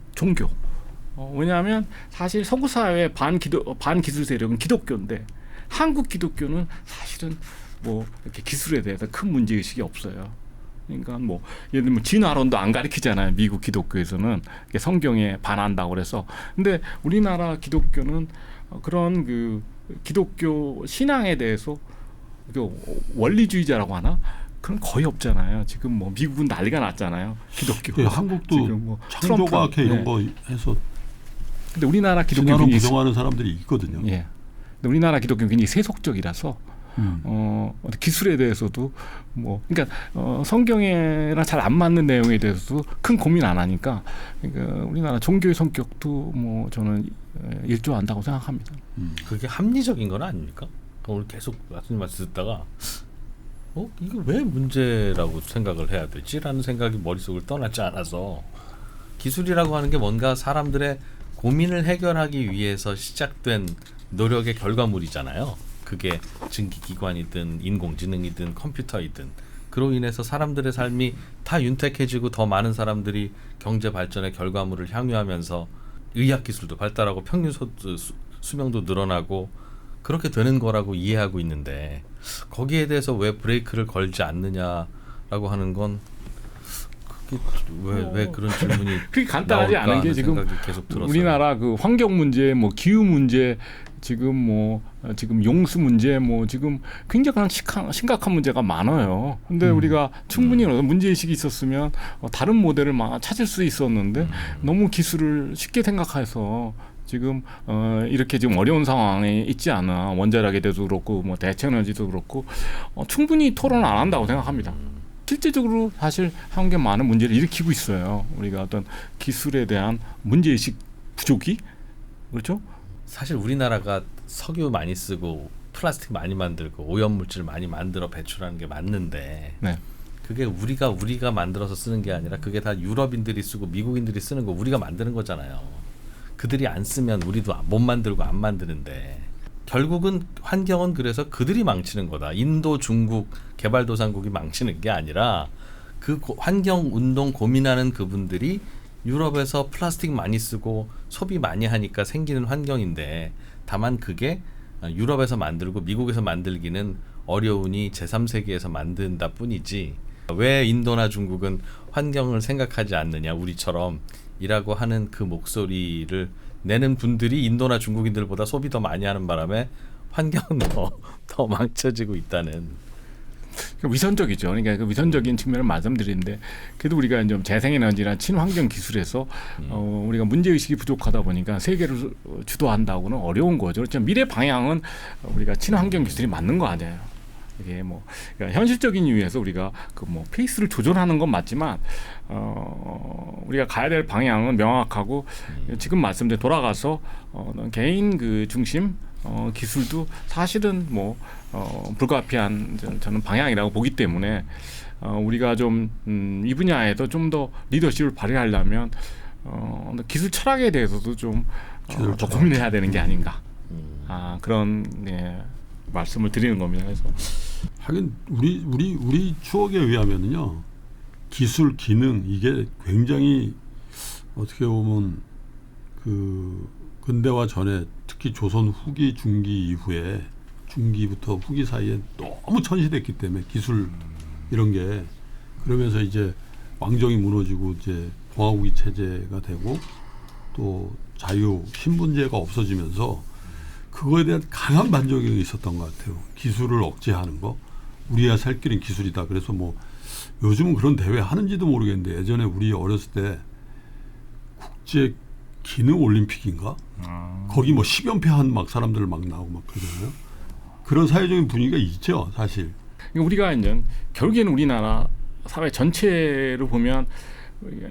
왜냐하면 사실 서구 사회의 반기술 세력은 기독교인데 한국 기독교는 사실은 뭐 이렇게 기술에 대해서 큰 문제 의식이 없어요. 그러니까 뭐 예를 들면 진화론도 안 가르치잖아요. 미국 기독교에서는 성경에 반한다고 그래서. 근데 우리나라 기독교는 그런 그 기독교 신앙에 대해서 원리주의자라고 하나? 그런 거의 없잖아요. 지금 뭐 미국은 난리가 났잖아요. 기독교. 네, 한국도 지금 뭐 창조과학회 이런 네. 거 해서 근데 우리나라 기독교 진화론 굉장히 부정하는 사람들이 있거든요. 예. 근데 우리나라 기독교는 굉장히 세속적이라서 기술에 대해서도 뭐 그러니까 성경에랑 잘 안 맞는 내용에 대해서도 큰 고민 안 하니까 그러니까 우리나라 종교의 성격도 뭐 저는 일조한다고 생각합니다. 그게 합리적인 건 아닙니까? 오늘 계속 말씀 듣다가 이거 왜 문제라고 생각을 해야 되지라는 생각이 머릿속을 떠나지 않아서 기술이라고 하는 게 뭔가 사람들의 고민을 해결하기 위해서 시작된 노력의 결과물이잖아요. 그게 증기기관이든 인공지능이든 컴퓨터이든 그로 인해서 사람들의 삶이 다 윤택해지고 더 많은 사람들이 경제 발전의 결과물을 향유하면서 의학기술도 발달하고 평균 수명도 늘어나고 그렇게 되는 거라고 이해하고 있는데 거기에 대해서 왜 브레이크를 걸지 않느냐라고 하는 건 그게 왜 그런 질문이 그게 간단하지 않은 게 지금 계속 들었어요. 우리나라 그 환경 문제, 뭐 기후 문제, 지금 용수 문제, 뭐 지금 굉장히 심각한 문제가 많아요. 근데 우리가 충분히 문제 의식이 있었으면 다른 모델을 막 찾을 수 있었는데 너무 기술을 쉽게 생각해서 지금 이렇게 지금 어려운 상황에 있지 않아. 원자력에 대해서도 그렇고 뭐 대체에너지도 그렇고 충분히 토론 안 한다고 생각합니다. 실제적으로 사실 한국에 많은 문제를 일으키고 있어요. 우리가 어떤 기술에 대한 문제의식 부족이 그렇죠? 사실 우리나라가 석유 많이 쓰고 플라스틱 많이 만들고 오염물질 많이 만들어 배출하는 게 맞는데 네. 그게 우리가 만들어서 쓰는 게 아니라 그게 다 유럽인들이 쓰고 미국인들이 쓰는 거 우리가 만드는 거잖아요. 그들이 안 쓰면 우리도 못 만들고 안 만드는데 결국은 환경은 그래서 그들이 망치는 거다. 인도, 중국, 개발도상국이 망치는 게 아니라 그 환경 운동 고민하는 그분들이 유럽에서 플라스틱 많이 쓰고 소비 많이 하니까 생기는 환경인데 다만 그게 유럽에서 만들고 미국에서 만들기는 어려우니 제3세계에서 만든다 뿐이지 왜 인도나 중국은 환경을 생각하지 않느냐 우리처럼 이라고 하는 그 목소리를 내는 분들이 인도나 중국인들보다 소비 더 많이 하는 바람에 환경은 더 망쳐지고 있다는. 위선적이죠. 그러니까 그 위선적인 측면을 말씀드리는데 그래도 우리가 좀 재생에너지나 친환경 기술에서 우리가 문제 의식이 부족하다 보니까 세계를 주도한다고는 어려운 거죠. 그렇죠? 미래 방향은 우리가 친환경 기술이 맞는 거 아니에요. 이게 뭐 그러니까 현실적인 이유에서 우리가 그 뭐 페이스를 조절하는 건 맞지만 우리가 가야 될 방향은 명확하고 지금 말씀대로 돌아가서 개인 그 중심 기술도 사실은 뭐 불가피한 저는 방향이라고 보기 때문에 우리가 좀 이 분야에서 좀 더 리더십을 발휘하려면 기술 철학에 대해서도 좀 더 고민해야 되는 게 아닌가 그런 말씀을 드리는 겁니다. 그래서 하긴 우리 추억에 의하면은요 기술 기능 이게 굉장히 어떻게 보면 그 근대화 전에 특히 조선 후기 중기 이후에 중기부터 후기 사이에 너무 천시됐기 때문에 기술 이런 게 그러면서 이제 왕정이 무너지고 이제 공화국이 체제가 되고 또 자유 신분제가 없어지면서 그거에 대한 강한 반작용이 있었던 것 같아요. 기술을 억제하는 거. 우리야 살 길은 기술이다. 그래서 뭐 요즘은 그런 대회 하는지도 모르겠는데 예전에 우리 어렸을 때 국제 기능 올림픽인가? 거기 뭐 10연패 한 막 사람들 막 나오고 막 그러잖아요. 그런 사회적인 분위기가 있죠, 사실. 우리가 이제 결국에는 우리나라 사회 전체를 보면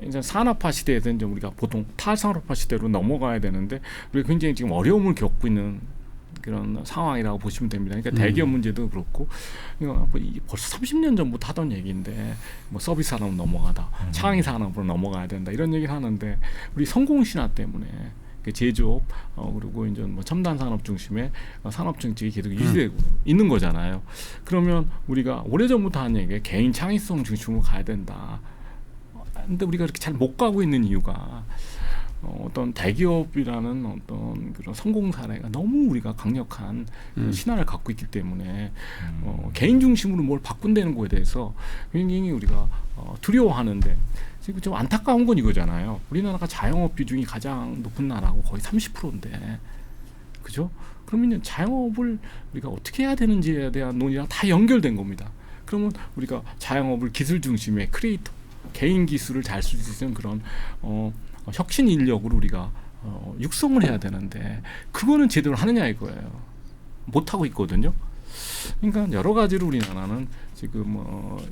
이제 산업화 시대에서 이제 우리가 보통 탈산업화 시대로 넘어가야 되는데 우리가 굉장히 지금 어려움을 겪고 있는 그런 상황이라고 보시면 됩니다. 그러니까 대기업 문제도 그렇고 벌써 30년 전부터 하던 얘기인데 뭐 서비스 산업 넘어가다 창의 산업으로 넘어가야 된다 이런 얘기를 하는데 우리 성공 신화 때문에 제조업 그리고 이제 뭐 첨단 산업 중심의 산업 정책이 계속 유지되고 있는 거잖아요. 그러면 우리가 오래전부터 한 얘기가 개인 창의성 중심으로 가야 된다. 근데 우리가 그렇게 잘 못 가고 있는 이유가 어떤 대기업이라는 어떤 그런 성공 사례가 너무 우리가 강력한 신화를 갖고 있기 때문에 개인 중심으로 뭘 바꾼다는 거에 대해서 굉장히 우리가 두려워하는데 지금 좀 안타까운 건 이거잖아요. 우리나라가 자영업 비중이 가장 높은 나라고 거의 30%인데, 그죠? 그러면 자영업을 우리가 어떻게 해야 되는지에 대한 논의랑 다 연결된 겁니다. 그러면 우리가 자영업을 기술 중심의 크리에이터, 개인 기술을 잘 쓸 수 있는 그런 혁신 인력으로 우리가 육성을 해야 되는데 그거는 제대로 하느냐 이거예요. 못 하고 있거든요. 그러니까 여러 가지로 우리나라는 지금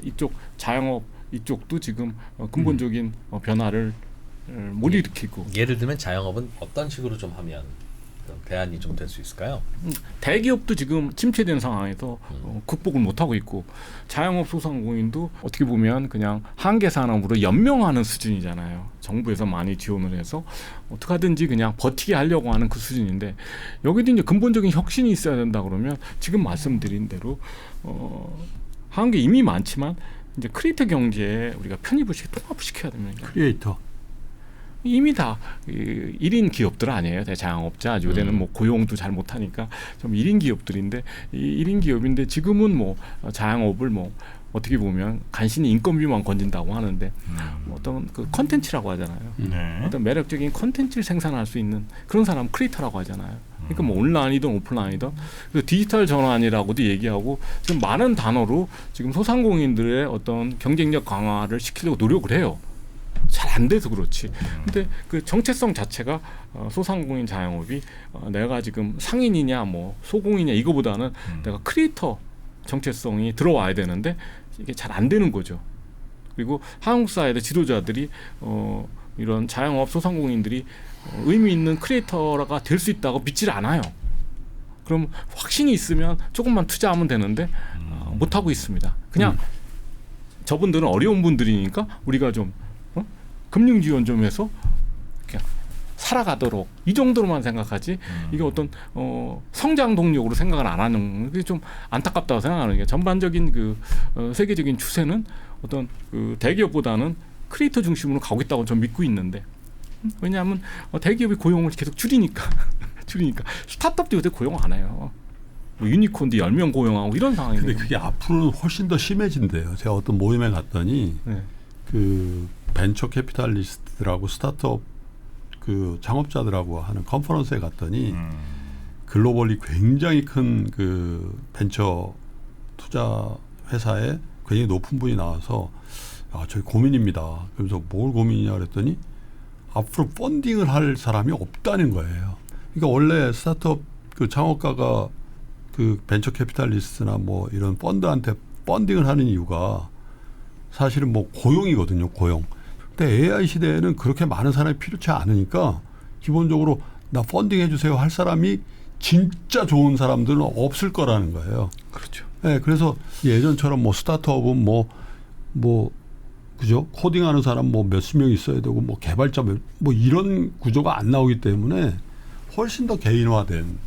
이쪽 자영업 이쪽도 지금 근본적인 변화를 못 일으키고. 예를 들면 자영업은 어떤 식으로 좀 하면 대안이 좀 될 수 있을까요? 대기업도 지금 침체된 상황에서 극복을 못하고 있고, 자영업 소상공인도 어떻게 보면 그냥 한계 산업으로 연명하는 수준이잖아요. 정부에서 많이 지원을 해서 어떻게 하든지 그냥 버티게 하려고 하는 그 수준인데, 여기도 이제 근본적인 혁신이 있어야 된다 그러면 지금 말씀드린 대로 하는 게 이미 많지만 이제 크리에이터 경제에 우리가 편입을 통합을 시켜야 됩니다. 크리에이터. 이미 다 1인 기업들 아니에요. 자영업자. 요새는 뭐 고용도 잘 못하니까 좀 1인 기업들인데, 이 1인 기업인데 지금은 뭐 자영업을 뭐 어떻게 보면 간신히 인건비만 건진다고 하는데 어떤 그 컨텐츠라고 하잖아요. 네. 어떤 매력적인 컨텐츠를 생산할 수 있는 그런 사람 크리에이터라고 하잖아요. 그러니까 뭐 온라인이든 오프라인이든 그 디지털 전환이라고도 얘기하고, 지금 많은 단어로 지금 소상공인들의 어떤 경쟁력 강화를 시키려고 노력을 해요. 잘 안 돼서 그렇지. 근데 그 정체성 자체가 소상공인 자영업이 내가 지금 상인이냐 뭐 소공이냐 이거보다는 내가 크리에이터 정체성이 들어와야 되는데 이게 잘 안 되는 거죠. 그리고 한국 사회의 지도자들이 이런 자영업 소상공인들이 의미 있는 크리에이터가 될 수 있다고 믿질 않아요. 그럼 확신이 있으면 조금만 투자하면 되는데 못 하고 있습니다. 그냥 저분들은 어려운 분들이니까 우리가 좀 금융 지원 좀 해서 그냥 살아가도록 이 정도로만 생각하지, 이게 어떤 성장 동력으로 생각을 안 하는 게 좀 안타깝다고 생각하는 게, 전반적인 그 세계적인 추세는 어떤 그 대기업보다는 크리에이터 중심으로 가고 있다고 좀 믿고 있는데, 왜냐하면 대기업이 고용을 계속 줄이니까 스타트업도 요새 고용 안 해요. 뭐 유니콘도 10명 고용하고 이런 상황이에요. 근데 그게 앞으로는 훨씬 더 심해진대요. 제가 어떤 모임에 갔더니 네. 그 벤처 캐피탈리스트들하고 스타트업 그 창업자들하고 하는 컨퍼런스에 갔더니 글로벌리 굉장히 큰 그 벤처 투자 회사에 굉장히 높은 분이 나와서 저희 고민입니다. 그래서 뭘 고민이냐 그랬더니 앞으로 펀딩을 할 사람이 없다는 거예요. 그러니까 원래 스타트업 그 창업가가 그 벤처 캐피탈리스트나 뭐 이런 펀드한테 펀딩을 하는 이유가 사실은 뭐 고용이거든요. 고용. 근데 AI 시대에는 그렇게 많은 사람이 필요치 않으니까 기본적으로 나 펀딩 해주세요 할 사람이 진짜 좋은 사람들은 없을 거라는 거예요. 그렇죠. 네, 그래서 예전처럼 뭐 스타트업은 뭐 그죠? 코딩하는 사람 뭐 몇십 명 있어야 되고 뭐 개발자 뭐 이런 구조가 안 나오기 때문에 훨씬 더 개인화된.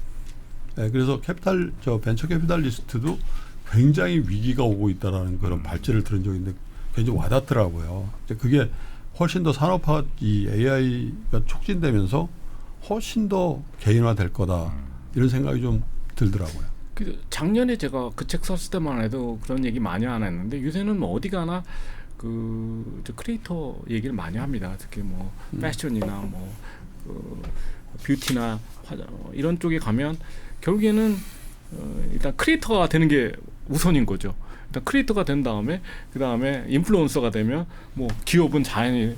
네, 그래서 벤처 캐피탈리스트도 굉장히 위기가 오고 있다라는 그런 발제를 들은 적이 있는데 굉장히 와닿더라고요. 그게 훨씬 더 산업화, 이 AI가 촉진되면서 훨씬 더 개인화될 거다 이런 생각이 좀 들더라고요. 그 작년에 제가 그 책 썼을 때만 해도 그런 얘기 많이 안 했는데, 요새는 뭐 어디 가나 그 크리에이터 얘기를 많이 합니다. 특히 뭐 패션이나 뭐 뷰티나 화장 이런 쪽에 가면 결국에는 일단 크리에이터가 되는 게 우선인 거죠. 일단 크리에이터가 된 다음에 그 다음에 인플루언서가 되면 뭐 기업은 자연히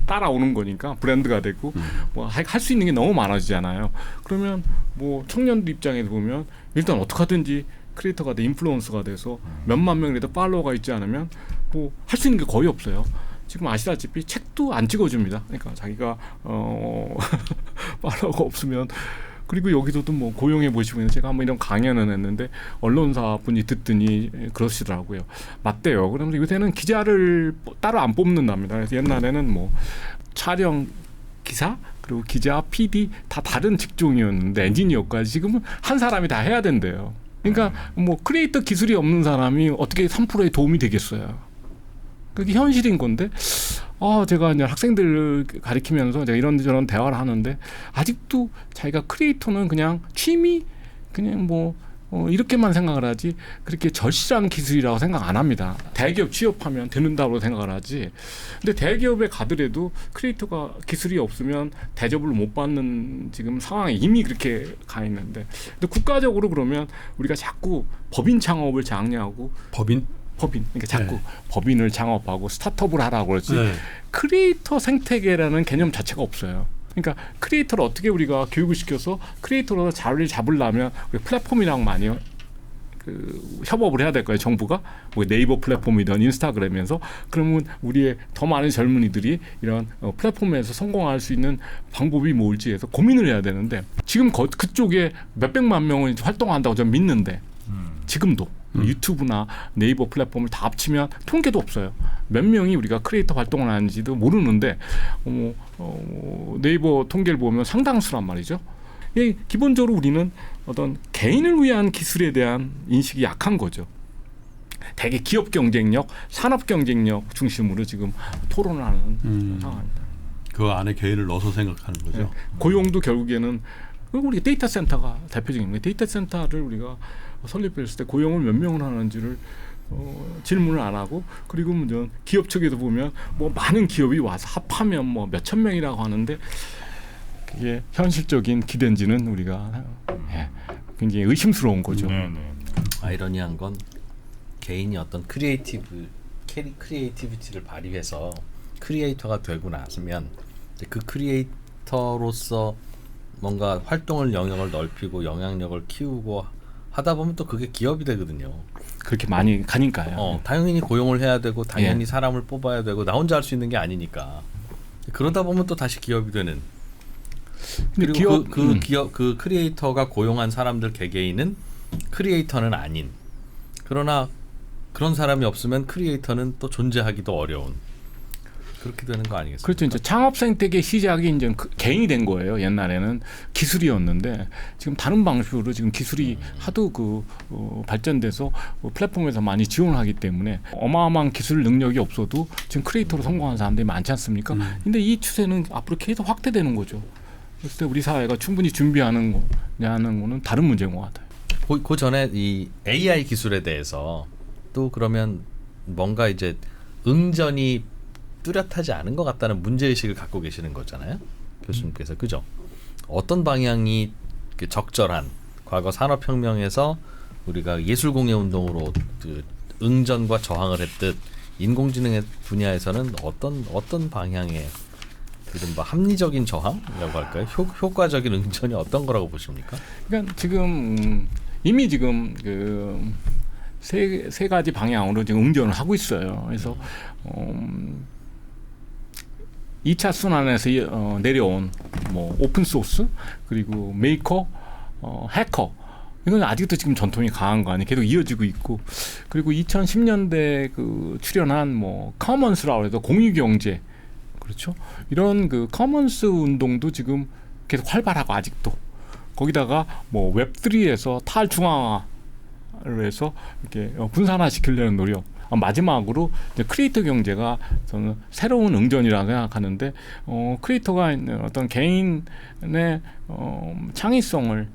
따라오는 거니까 브랜드가 되고 뭐 할 수 있는 게 너무 많아지잖아요. 그러면 뭐 청년들 입장에서 보면 일단 어떻게 하든지 크리에이터가 돼 인플루언서가 돼서 몇만 명이라도 팔로워가 있지 않으면 뭐 할 수 있는 게 거의 없어요. 지금 아시다시피 책도 안 찍어줍니다. 그러니까 자기가 팔로워가 없으면. 그리고 여기서도 뭐 고용해 보시면 제가 한번 이런 강연을 했는데 언론사 분이 듣더니 그러시더라고요. 맞대요. 그러면 요새는 기자를 따로 안 뽑는답니다. 그래서 옛날에는 뭐 촬영 기사 그리고 기자, PD 다 다른 직종이었는데 엔지니어까지 지금은 한 사람이 다 해야 된대요. 그러니까 뭐 크리에이터 기술이 없는 사람이 어떻게 3%에 도움이 되겠어요. 그게 현실인 건데 제가 이제 학생들을 가리키면서 제가 이런저런 대화를 하는데 아직도 자기가 크리에이터는 그냥 취미 그냥 뭐 이렇게만 생각을 하지 그렇게 절실한 기술이라고 생각 안 합니다. 대기업 취업하면 되는다고 생각을 하지. 근데 대기업에 가더라도 크리에이터가 기술이 없으면 대접을 못 받는 지금 상황에 이미 그렇게 가 있는데, 근데 국가적으로 그러면 우리가 자꾸 법인 창업을 장려하고 법인 그러니까 자꾸 법인을 창업하고 스타트업을 하라고 그러지 크리에이터 생태계라는 개념 자체가 없어요. 그러니까 크리에이터를 어떻게 우리가 교육을 시켜서 크리에이터로 자리를 잡으려면 우리 플랫폼이랑 많이 협업을 해야 될 거예요. 정부가 뭐 네이버 플랫폼이든 인스타그램에서. 그러면 우리의 더 많은 젊은이들이 이런 플랫폼에서 성공할 수 있는 방법이 뭘지 해서 고민을 해야 되는데, 지금 그쪽에 몇백만 명이 활동한다고 저는 믿는데 지금도 유튜브나 네이버 플랫폼을 다 합치면 통계도 없어요. 몇 명이 우리가 크리에이터 활동을 하는지도 모르는데 네이버 통계를 보면 상당수란 말이죠. 기본적으로 우리는 어떤 개인을 위한 기술에 대한 인식이 약한 거죠. 대개 기업 경쟁력, 산업 경쟁력 중심으로 지금 토론하는 상황입니다. 그 안에 개인을 넣어서 생각하는 거죠. 고용도 결국에는 우리 데이터 센터가 대표적인 거예요. 데이터 센터를 우리가 설립했을 때 고용을 몇 명을 하는지를 질문을 안 하고, 그리고 기업 측에도 보면 뭐 많은 기업이 와서 합하면 뭐 몇천 명이라고 하는데 그게 현실적인 기대인지는 우리가 굉장히 의심스러운 거죠. 아이러니한 건 개인이 어떤 크리에이티비티를 발휘해서 크리에이터가 되고 나서면 그 크리에이터로서 뭔가 활동을 영역을 넓히고 영향력을 키우고 하다 보면 또 그게 기업이 되거든요. 그렇게 많이 가니까요. 당연히 고용을 해야 되고 당연히 사람을 뽑아야 되고 나 혼자 할 수 있는 게 아니니까. 그러다 보면 또 다시 기업이 되는. 그리고 그 크리에이터가 고용한 사람들 개개인은 크리에이터는 아닌. 그러나 그런 사람이 없으면 크리에이터는 또 존재하기도 어려운. 그렇게 되는 거 아니겠습니까? 그렇죠. 이제 창업 생태계 시작이 이제 개인이 된 거예요. 옛날에는 기술이었는데 지금 다른 방식으로 지금 기술이 하도 발전돼서 플랫폼에서 많이 지원을 하기 때문에 어마어마한 기술 능력이 없어도 지금 크리에이터로 성공한 사람들이 많지 않습니까? 근데 이 추세는 앞으로 계속 확대되는 거죠. 그럴 때 우리 사회가 충분히 준비하는 거는 다른 문제인 것 같아요. 그 전에 이 AI 기술에 대해서 또 그러면 뭔가 이제 응전이 뚜렷하지 않은 것 같다는 문제의식을 갖고 계시는 거잖아요, 교수님께서. 그죠? 어떤 방향이 적절한, 과거 산업혁명에서 우리가 예술공예운동으로 응전과 저항을 했듯 인공지능의 분야에서는 어떤 방향의 이른바 합리적인 저항이라고 할까요? 효과적인 응전이 어떤 거라고 보십니까? 그러니까 지금 이미 지금 세 가지 방향으로 지금 응전을 하고 있어요. 그래서 2차 순환에서 내려온 뭐 오픈 소스, 그리고 메이커, 해커, 이건 아직도 지금 전통이 강한 거 아니에요. 계속 이어지고 있고, 그리고 2010년대 출현한 뭐 커먼스라고 해서 공유 경제, 그렇죠? 이런 커먼스 운동도 지금 계속 활발하고 아직도 거기다가 뭐 웹3에서 탈중앙화를 해서 이렇게 분산화시키려는 노력. 마지막으로 이제 크리에이터 경제가 저는 새로운 응전이라고 생각하는데, 크리에이터가 있는 어떤 개인의 창의성을,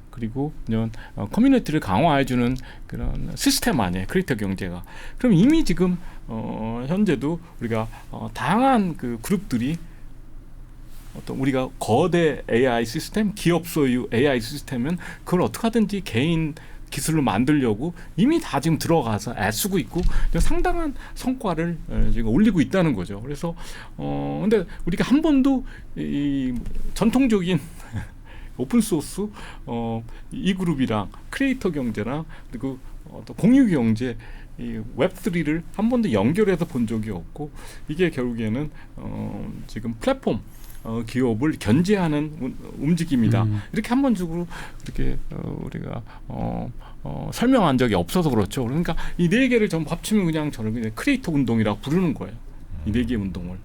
그리고 이런 커뮤니티를 강화해주는 그런 시스템 아니에요, 크리에이터 경제가. 그럼 이미 지금 현재도 우리가 다양한 그룹들이 어떤 우리가 거대 AI 시스템, 기업 소유 AI 시스템은 그걸 어떻게 하든지 개인 기술로 만들려고 이미 다 지금 들어가서 애쓰고 있고 상당한 성과를 지금 올리고 있다는 거죠. 그래서 근데 우리가 한 번도 이 전통적인 오픈 소스 이 그룹이랑 크리에이터 경제랑 그리고 또 공유 경제 이 웹3를 한 번도 연결해서 본 적이 없고, 이게 결국에는 지금 플랫폼 기업을 견제하는 움직임이다. 이렇게 한 번적으로 이렇게 우리가 설명한 적이 없어서 그렇죠. 그러니까 이 네 개를 좀 합치면 그냥 저는 그냥 크리에이터 운동이라고 부르는 거예요. 이 네 개 운동을.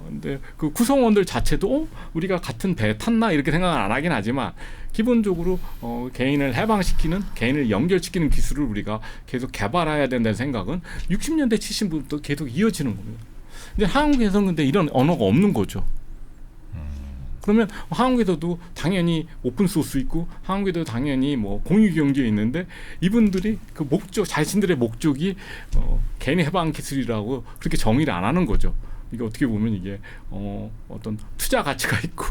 근데 그 구성원들 자체도 우리가 같은 배에 탔나 이렇게 생각을 안 하긴 하지만, 기본적으로 개인을 해방시키는, 개인을 연결시키는 기술을 우리가 계속 개발해야 된다는 생각은 60년대 70년부터 계속 이어지는 겁니다. 근데 한국에서는 근데 이런 언어가 없는 거죠. 그러면 한국에서도 당연히 오픈 소스 있고 한국에도 당연히 뭐 공유 경제 있는데 이분들이 그 목적 자신들의 목적이 개인 해방 기술이라고 그렇게 정의를 안 하는 거죠. 이게 어떻게 보면 이게 어떤 투자 가치가 있고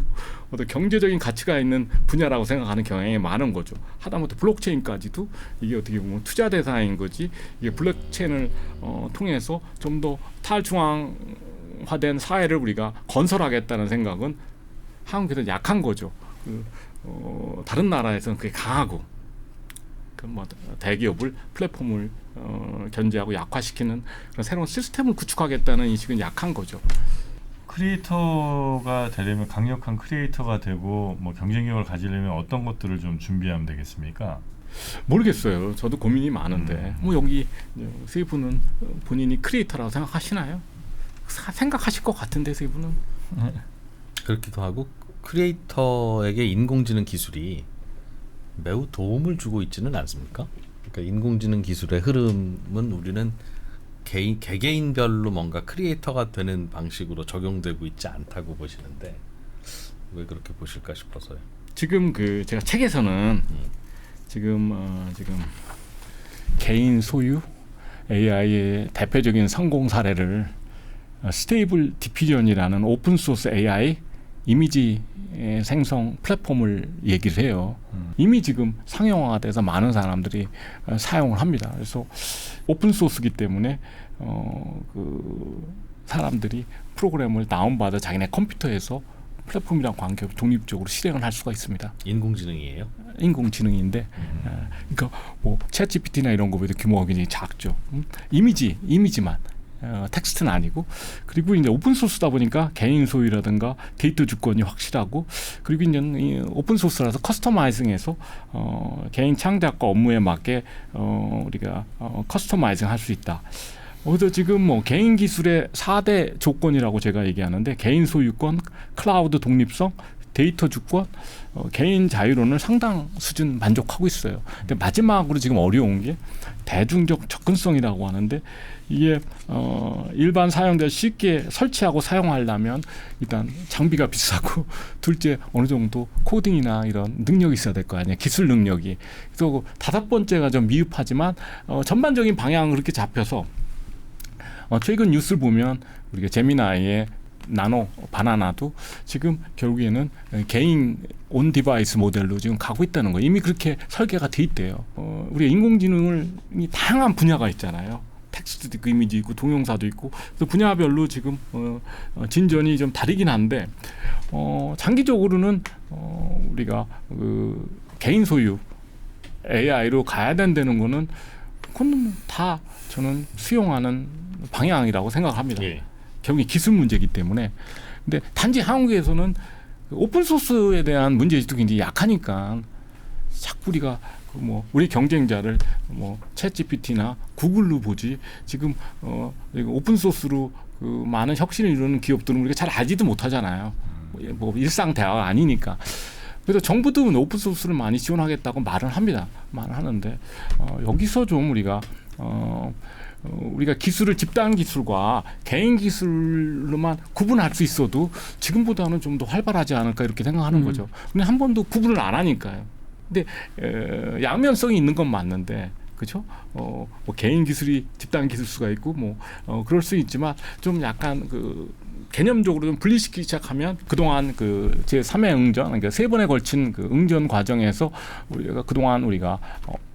어떤 경제적인 가치가 있는 분야라고 생각하는 경향이 많은 거죠. 하다못해 블록체인까지도 이게 어떻게 보면 투자 대상인 거지 이게 블록체인을 통해서 좀 더 탈중앙화된 사회를 우리가 건설하겠다는 생각은 한국에서 약한 거죠. 다른 나라에서는 그게 강하고 뭐 대기업을 플랫폼을 견제하고 약화시키는 그런 새로운 시스템을 구축하겠다는 인식은 약한 거죠. 크리에이터가 되려면 강력한 크리에이터가 되고 뭐 경쟁력을 가지려면 어떤 것들을 좀 준비하면 되겠습니까? 모르겠어요. 저도 고민이 많은데 뭐 여기 세 분은 본인이 크리에이터라고 생각하시나요? 생각하실 것 같은데 세 분은. 그렇기도 하고 크리에이터에게 인공지능 기술이 매우 도움을 주고 있지는 않습니까? 그러니까 인공지능 기술의 흐름은 우리는 개개인별로 뭔가 크리에이터가 되는 방식으로 적용되고 있지 않다고 보시는데 왜 그렇게 보실까 싶어서요. 지금 제가 책에서는 지금 개인 소유 AI의 대표적인 성공 사례를 스테이블 디퓨전이라는 오픈 소스 AI 이미지 생성 플랫폼을 얘기를 해요. 이미 지금 상용화돼서 많은 사람들이 사용을 합니다. 그래서 오픈 소스이기 때문에 그 사람들이 프로그램을 다운받아 자기네 컴퓨터에서 플랫폼이랑 관계없이 독립적으로 실행을 할 수가 있습니다. 인공지능이에요? 인공지능인데, 그러니까 뭐 챗GPT나 이런 거보다 규모가 굉장히 작죠. 이미지만. 텍스트는 아니고 그리고 이제 오픈 소스다 보니까 개인 소유라든가 데이터 주권이 확실하고 그리고 이제 오픈 소스라서 커스터마이징해서 개인 창작과 업무에 맞게 우리가 커스터마이징 할 수 있다. 그래서 지금 뭐 개인 기술의 4대 조건이라고 제가 얘기하는데 개인 소유권, 클라우드 독립성, 데이터 주권, 개인 자유로는 상당 수준 만족하고 있어요. 근데 마지막으로 지금 어려운 게 대중적 접근성이라고 하는데 이게 일반 사용자 쉽게 설치하고 사용하려면 일단 장비가 비싸고 둘째 어느 정도 코딩이나 이런 능력이 있어야 될 거 아니에요. 기술 능력이. 그래서 다섯 번째가 좀 미흡하지만 전반적인 방향은 그렇게 잡혀서 최근 뉴스를 보면 우리가 제미나이의 나노 바나나도 지금 결국에는 개인 온 디바이스 모델로 지금 가고 있다는 거예요. 이미 그렇게 설계가 돼 있대요. 우리가 인공지능이 다양한 분야가 있잖아요. 텍스트도 있고 이미지 있고 동영사도 있고 그래서 분야별로 지금 진전이 좀 다르긴 한데 장기적으로는 우리가 개인 소유 AI로 가야 된다는 거는 그건 다 저는 수용하는 방향이라고 생각합니다. 예. 결국에 기술 문제이기 때문에. 근데 단지 한국에서는 오픈 소스에 대한 문제의식도 굉장히 약하니까 자꾸 우리가 뭐 우리 경쟁자를 뭐 챗GPT나 구글로 보지 지금 오픈 소스로 그 많은 혁신을 이루는 기업들은 우리가 잘 알지도 못하잖아요. 뭐 일상 대화가 아니니까. 그래서 정부도 오픈 소스를 많이 지원하겠다고 말은 합니다. 말을 하는데 여기서 좀 우리가 기술을 집단 기술과 개인 기술로만 구분할 수 있어도 지금보다는 좀 더 활발하지 않을까 이렇게 생각하는 거죠. 근데 한 번도 구분을 안 하니까요. 근데 양면성이 있는 건 맞는데, 그렇죠? 뭐 개인 기술이 집단 기술수가 있고 뭐 그럴 수 있지만 좀 약간 그 개념적으로 좀 분리시키기 시작하면 그동안 그 제3회 응전, 그러니까 3번에 걸친 그 응전 과정에서 그동안 우리가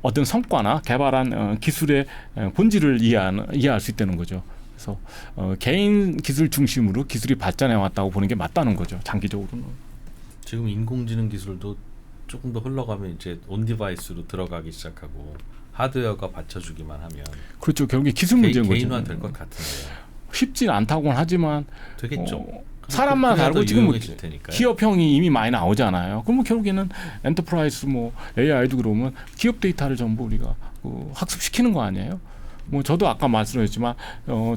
어떤 성과나 개발한 기술의 본질을 이해할 수 있다는 거죠. 그래서 개인 기술 중심으로 기술이 발전해 왔다고 보는 게 맞다는 거죠. 장기적으로는. 지금 인공지능 기술도 조금 더 흘러가면 이제 온 디바이스로 들어가기 시작하고 하드웨어가 받쳐주기만 하면 그렇죠. 결국에 기술 문제인 거죠. 개인화 될 것 같은데요. 쉽진 않다고는 하지만 되겠죠. 사람만 다르고 지금 기업형이 이미 많이 나오잖아요. 그러면 결국에는 엔터프라이즈 뭐 AI도 그러면 기업 데이터를 전부 우리가 학습시키는 거 아니에요? 뭐 저도 아까 말씀드렸지만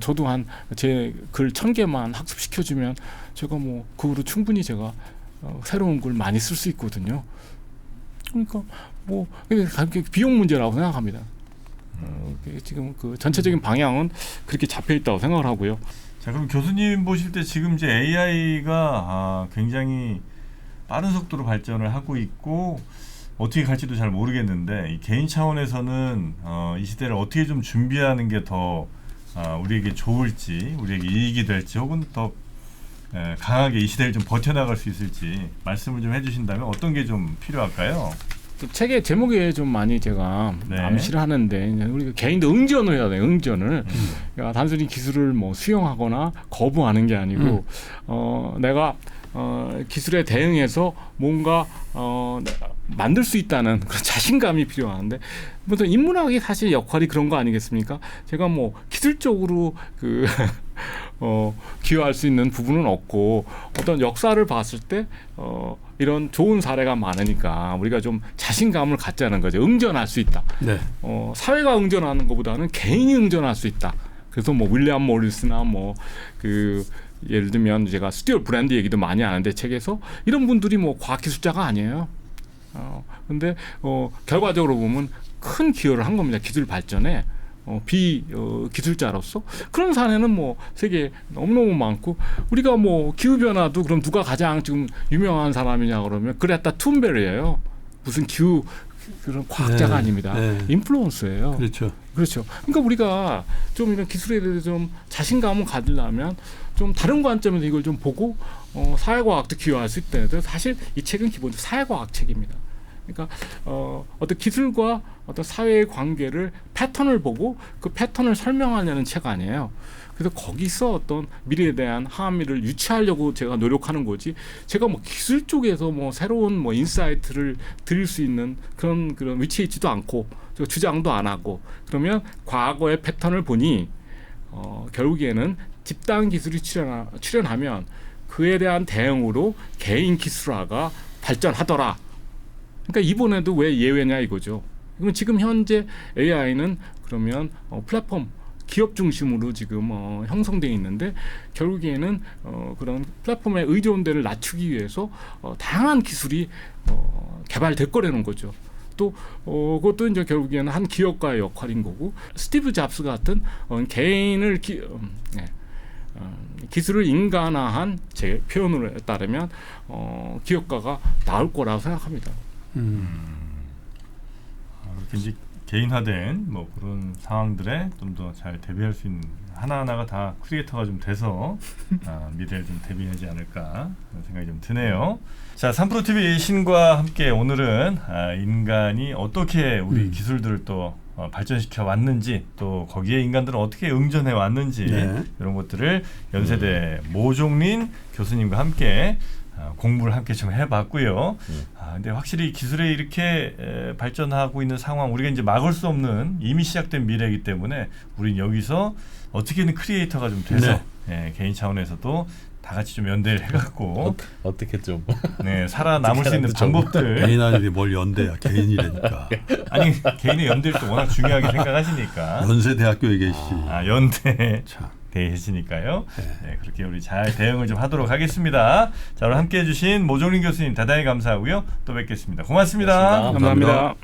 저도 한 제 글 1000개만 학습시켜주면 제가 뭐 그거로 충분히 제가 새로운 걸 많이 쓸 수 있거든요. 그러니까 뭐 비용 문제라고 생각합니다. 지금 그 전체적인 방향은 그렇게 잡혀 있다고 생각을 하고요. 자, 그럼 교수님 보실 때 지금 이제 AI가 굉장히 빠른 속도로 발전을 하고 있고 어떻게 갈지도 잘 모르겠는데 이 개인 차원에서는 이 시대를 어떻게 좀 준비하는 게 더 우리에게 좋을지, 우리에게 이익이 될지, 혹은 더 강하게 이 시대를 좀 버텨나갈 수 있을지 말씀을 좀 해주신다면 어떤 게 좀 필요할까요? 또 책의 제목에 좀 많이 제가 네. 암시를 하는데 우리 개인도 응전을 해야 돼요. 응전을 그러니까 단순히 기술을 뭐 수용하거나 거부하는 게 아니고 내가 기술에 대응해서 뭔가 만들 수 있다는 그런 자신감이 필요한데 무슨 인문학이 사실 역할이 그런 거 아니겠습니까? 제가 뭐 기술적으로 기여할 수 있는 부분은 없고 어떤 역사를 봤을 때 이런 좋은 사례가 많으니까 우리가 좀 자신감을 갖자는 거죠. 응전할 수 있다. 네. 사회가 응전하는 것보다는 개인이 응전할 수 있다. 그래서 뭐 윌리엄 모리스나 뭐 예를 들면 제가 스튜어트 브랜드 얘기도 많이 하는데 책에서 이런 분들이 뭐 과학기술자가 아니에요. 근데 결과적으로 보면 큰 기여를 한 겁니다. 기술 발전에 기술자로서 그런 사례는 뭐 세계에 너무너무 많고 우리가 뭐 기후 변화도 그럼 누가 가장 지금 유명한 사람이냐 그러면 그레타 툰베르예요. 무슨 기후 그런 과학자가 아닙니다. 인플루언서예요. 그렇죠. 그렇죠. 그러니까 우리가 좀 이런 기술에 대해서 좀 자신감을 가지려면 좀 다른 관점에서 이걸 좀 보고 사회과학도 기여할 수 있다. 사실 이 책은 기본적으로 사회과학 책입니다. 그러니까 어떤 기술과 어떤 사회의 관계를 패턴을 보고 그 패턴을 설명하려는 책 아니에요. 그래서 거기서 어떤 미래에 대한 함의를 유치하려고 제가 노력하는 거지. 제가 뭐 기술 쪽에서 뭐 새로운 뭐 인사이트를 드릴 수 있는 그런 위치에 있지도 않고 주장도 안 하고 그러면 과거의 패턴을 보니 결국에는 집단 기술이 출현하면 그에 대한 대응으로 개인 기술화가 발전하더라. 그러니까 이번에도 왜 예외냐 이거죠. 그럼 지금 현재 AI는 그러면 플랫폼 기업 중심으로 지금 형성되어 있는데 결국에는 그런 플랫폼의 의존도를 낮추기 위해서 다양한 기술이 개발될 거라는 거죠. 또 그것도 이제 결국에는 한 기업가의 역할인 거고 스티브 잡스 같은 개인을 기술을 인간화한 제 표현으로 따르면 기업가가 나올 거라고 생각합니다. 그렇게 이제 개인화된 뭐 그런 상황들에 좀 더 잘 대비할 수 있는 하나하나가 다 크리에이터가 좀 돼서 미래를 좀 대비하지 않을까 그런 생각이 좀 드네요. 자, 3프로TV 신과 함께 오늘은 인간이 어떻게 우리 기술들을 또 발전시켜 왔는지 또 거기에 인간들은 어떻게 응전해 왔는지 이런 것들을 연세대 모종린 교수님과 함께 공부를 함께 좀 해봤고요. 근데 확실히 기술에 이렇게 발전하고 있는 상황, 우리가 이제 막을 수 없는 이미 시작된 미래이기 때문에 우린 여기서 어떻게든 크리에이터가 좀 돼서 개인 차원에서도 다 같이 좀 연대를 해갖고 어떻게 좀 살아남을 수 있는 방법들. 개인 아니지 뭘 연대야, 개인이라니까. 아니 개인의 연대를 또 워낙 중요하게 생각하시니까. 연세대학교에 계시지. 연대. 계시니까요. 그렇게 우리 잘 대응을 좀 하도록 하겠습니다. 자, 오늘 함께해 주신 모종린 교수님 대단히 감사하고요. 또 뵙겠습니다. 고맙습니다. 감사합니다.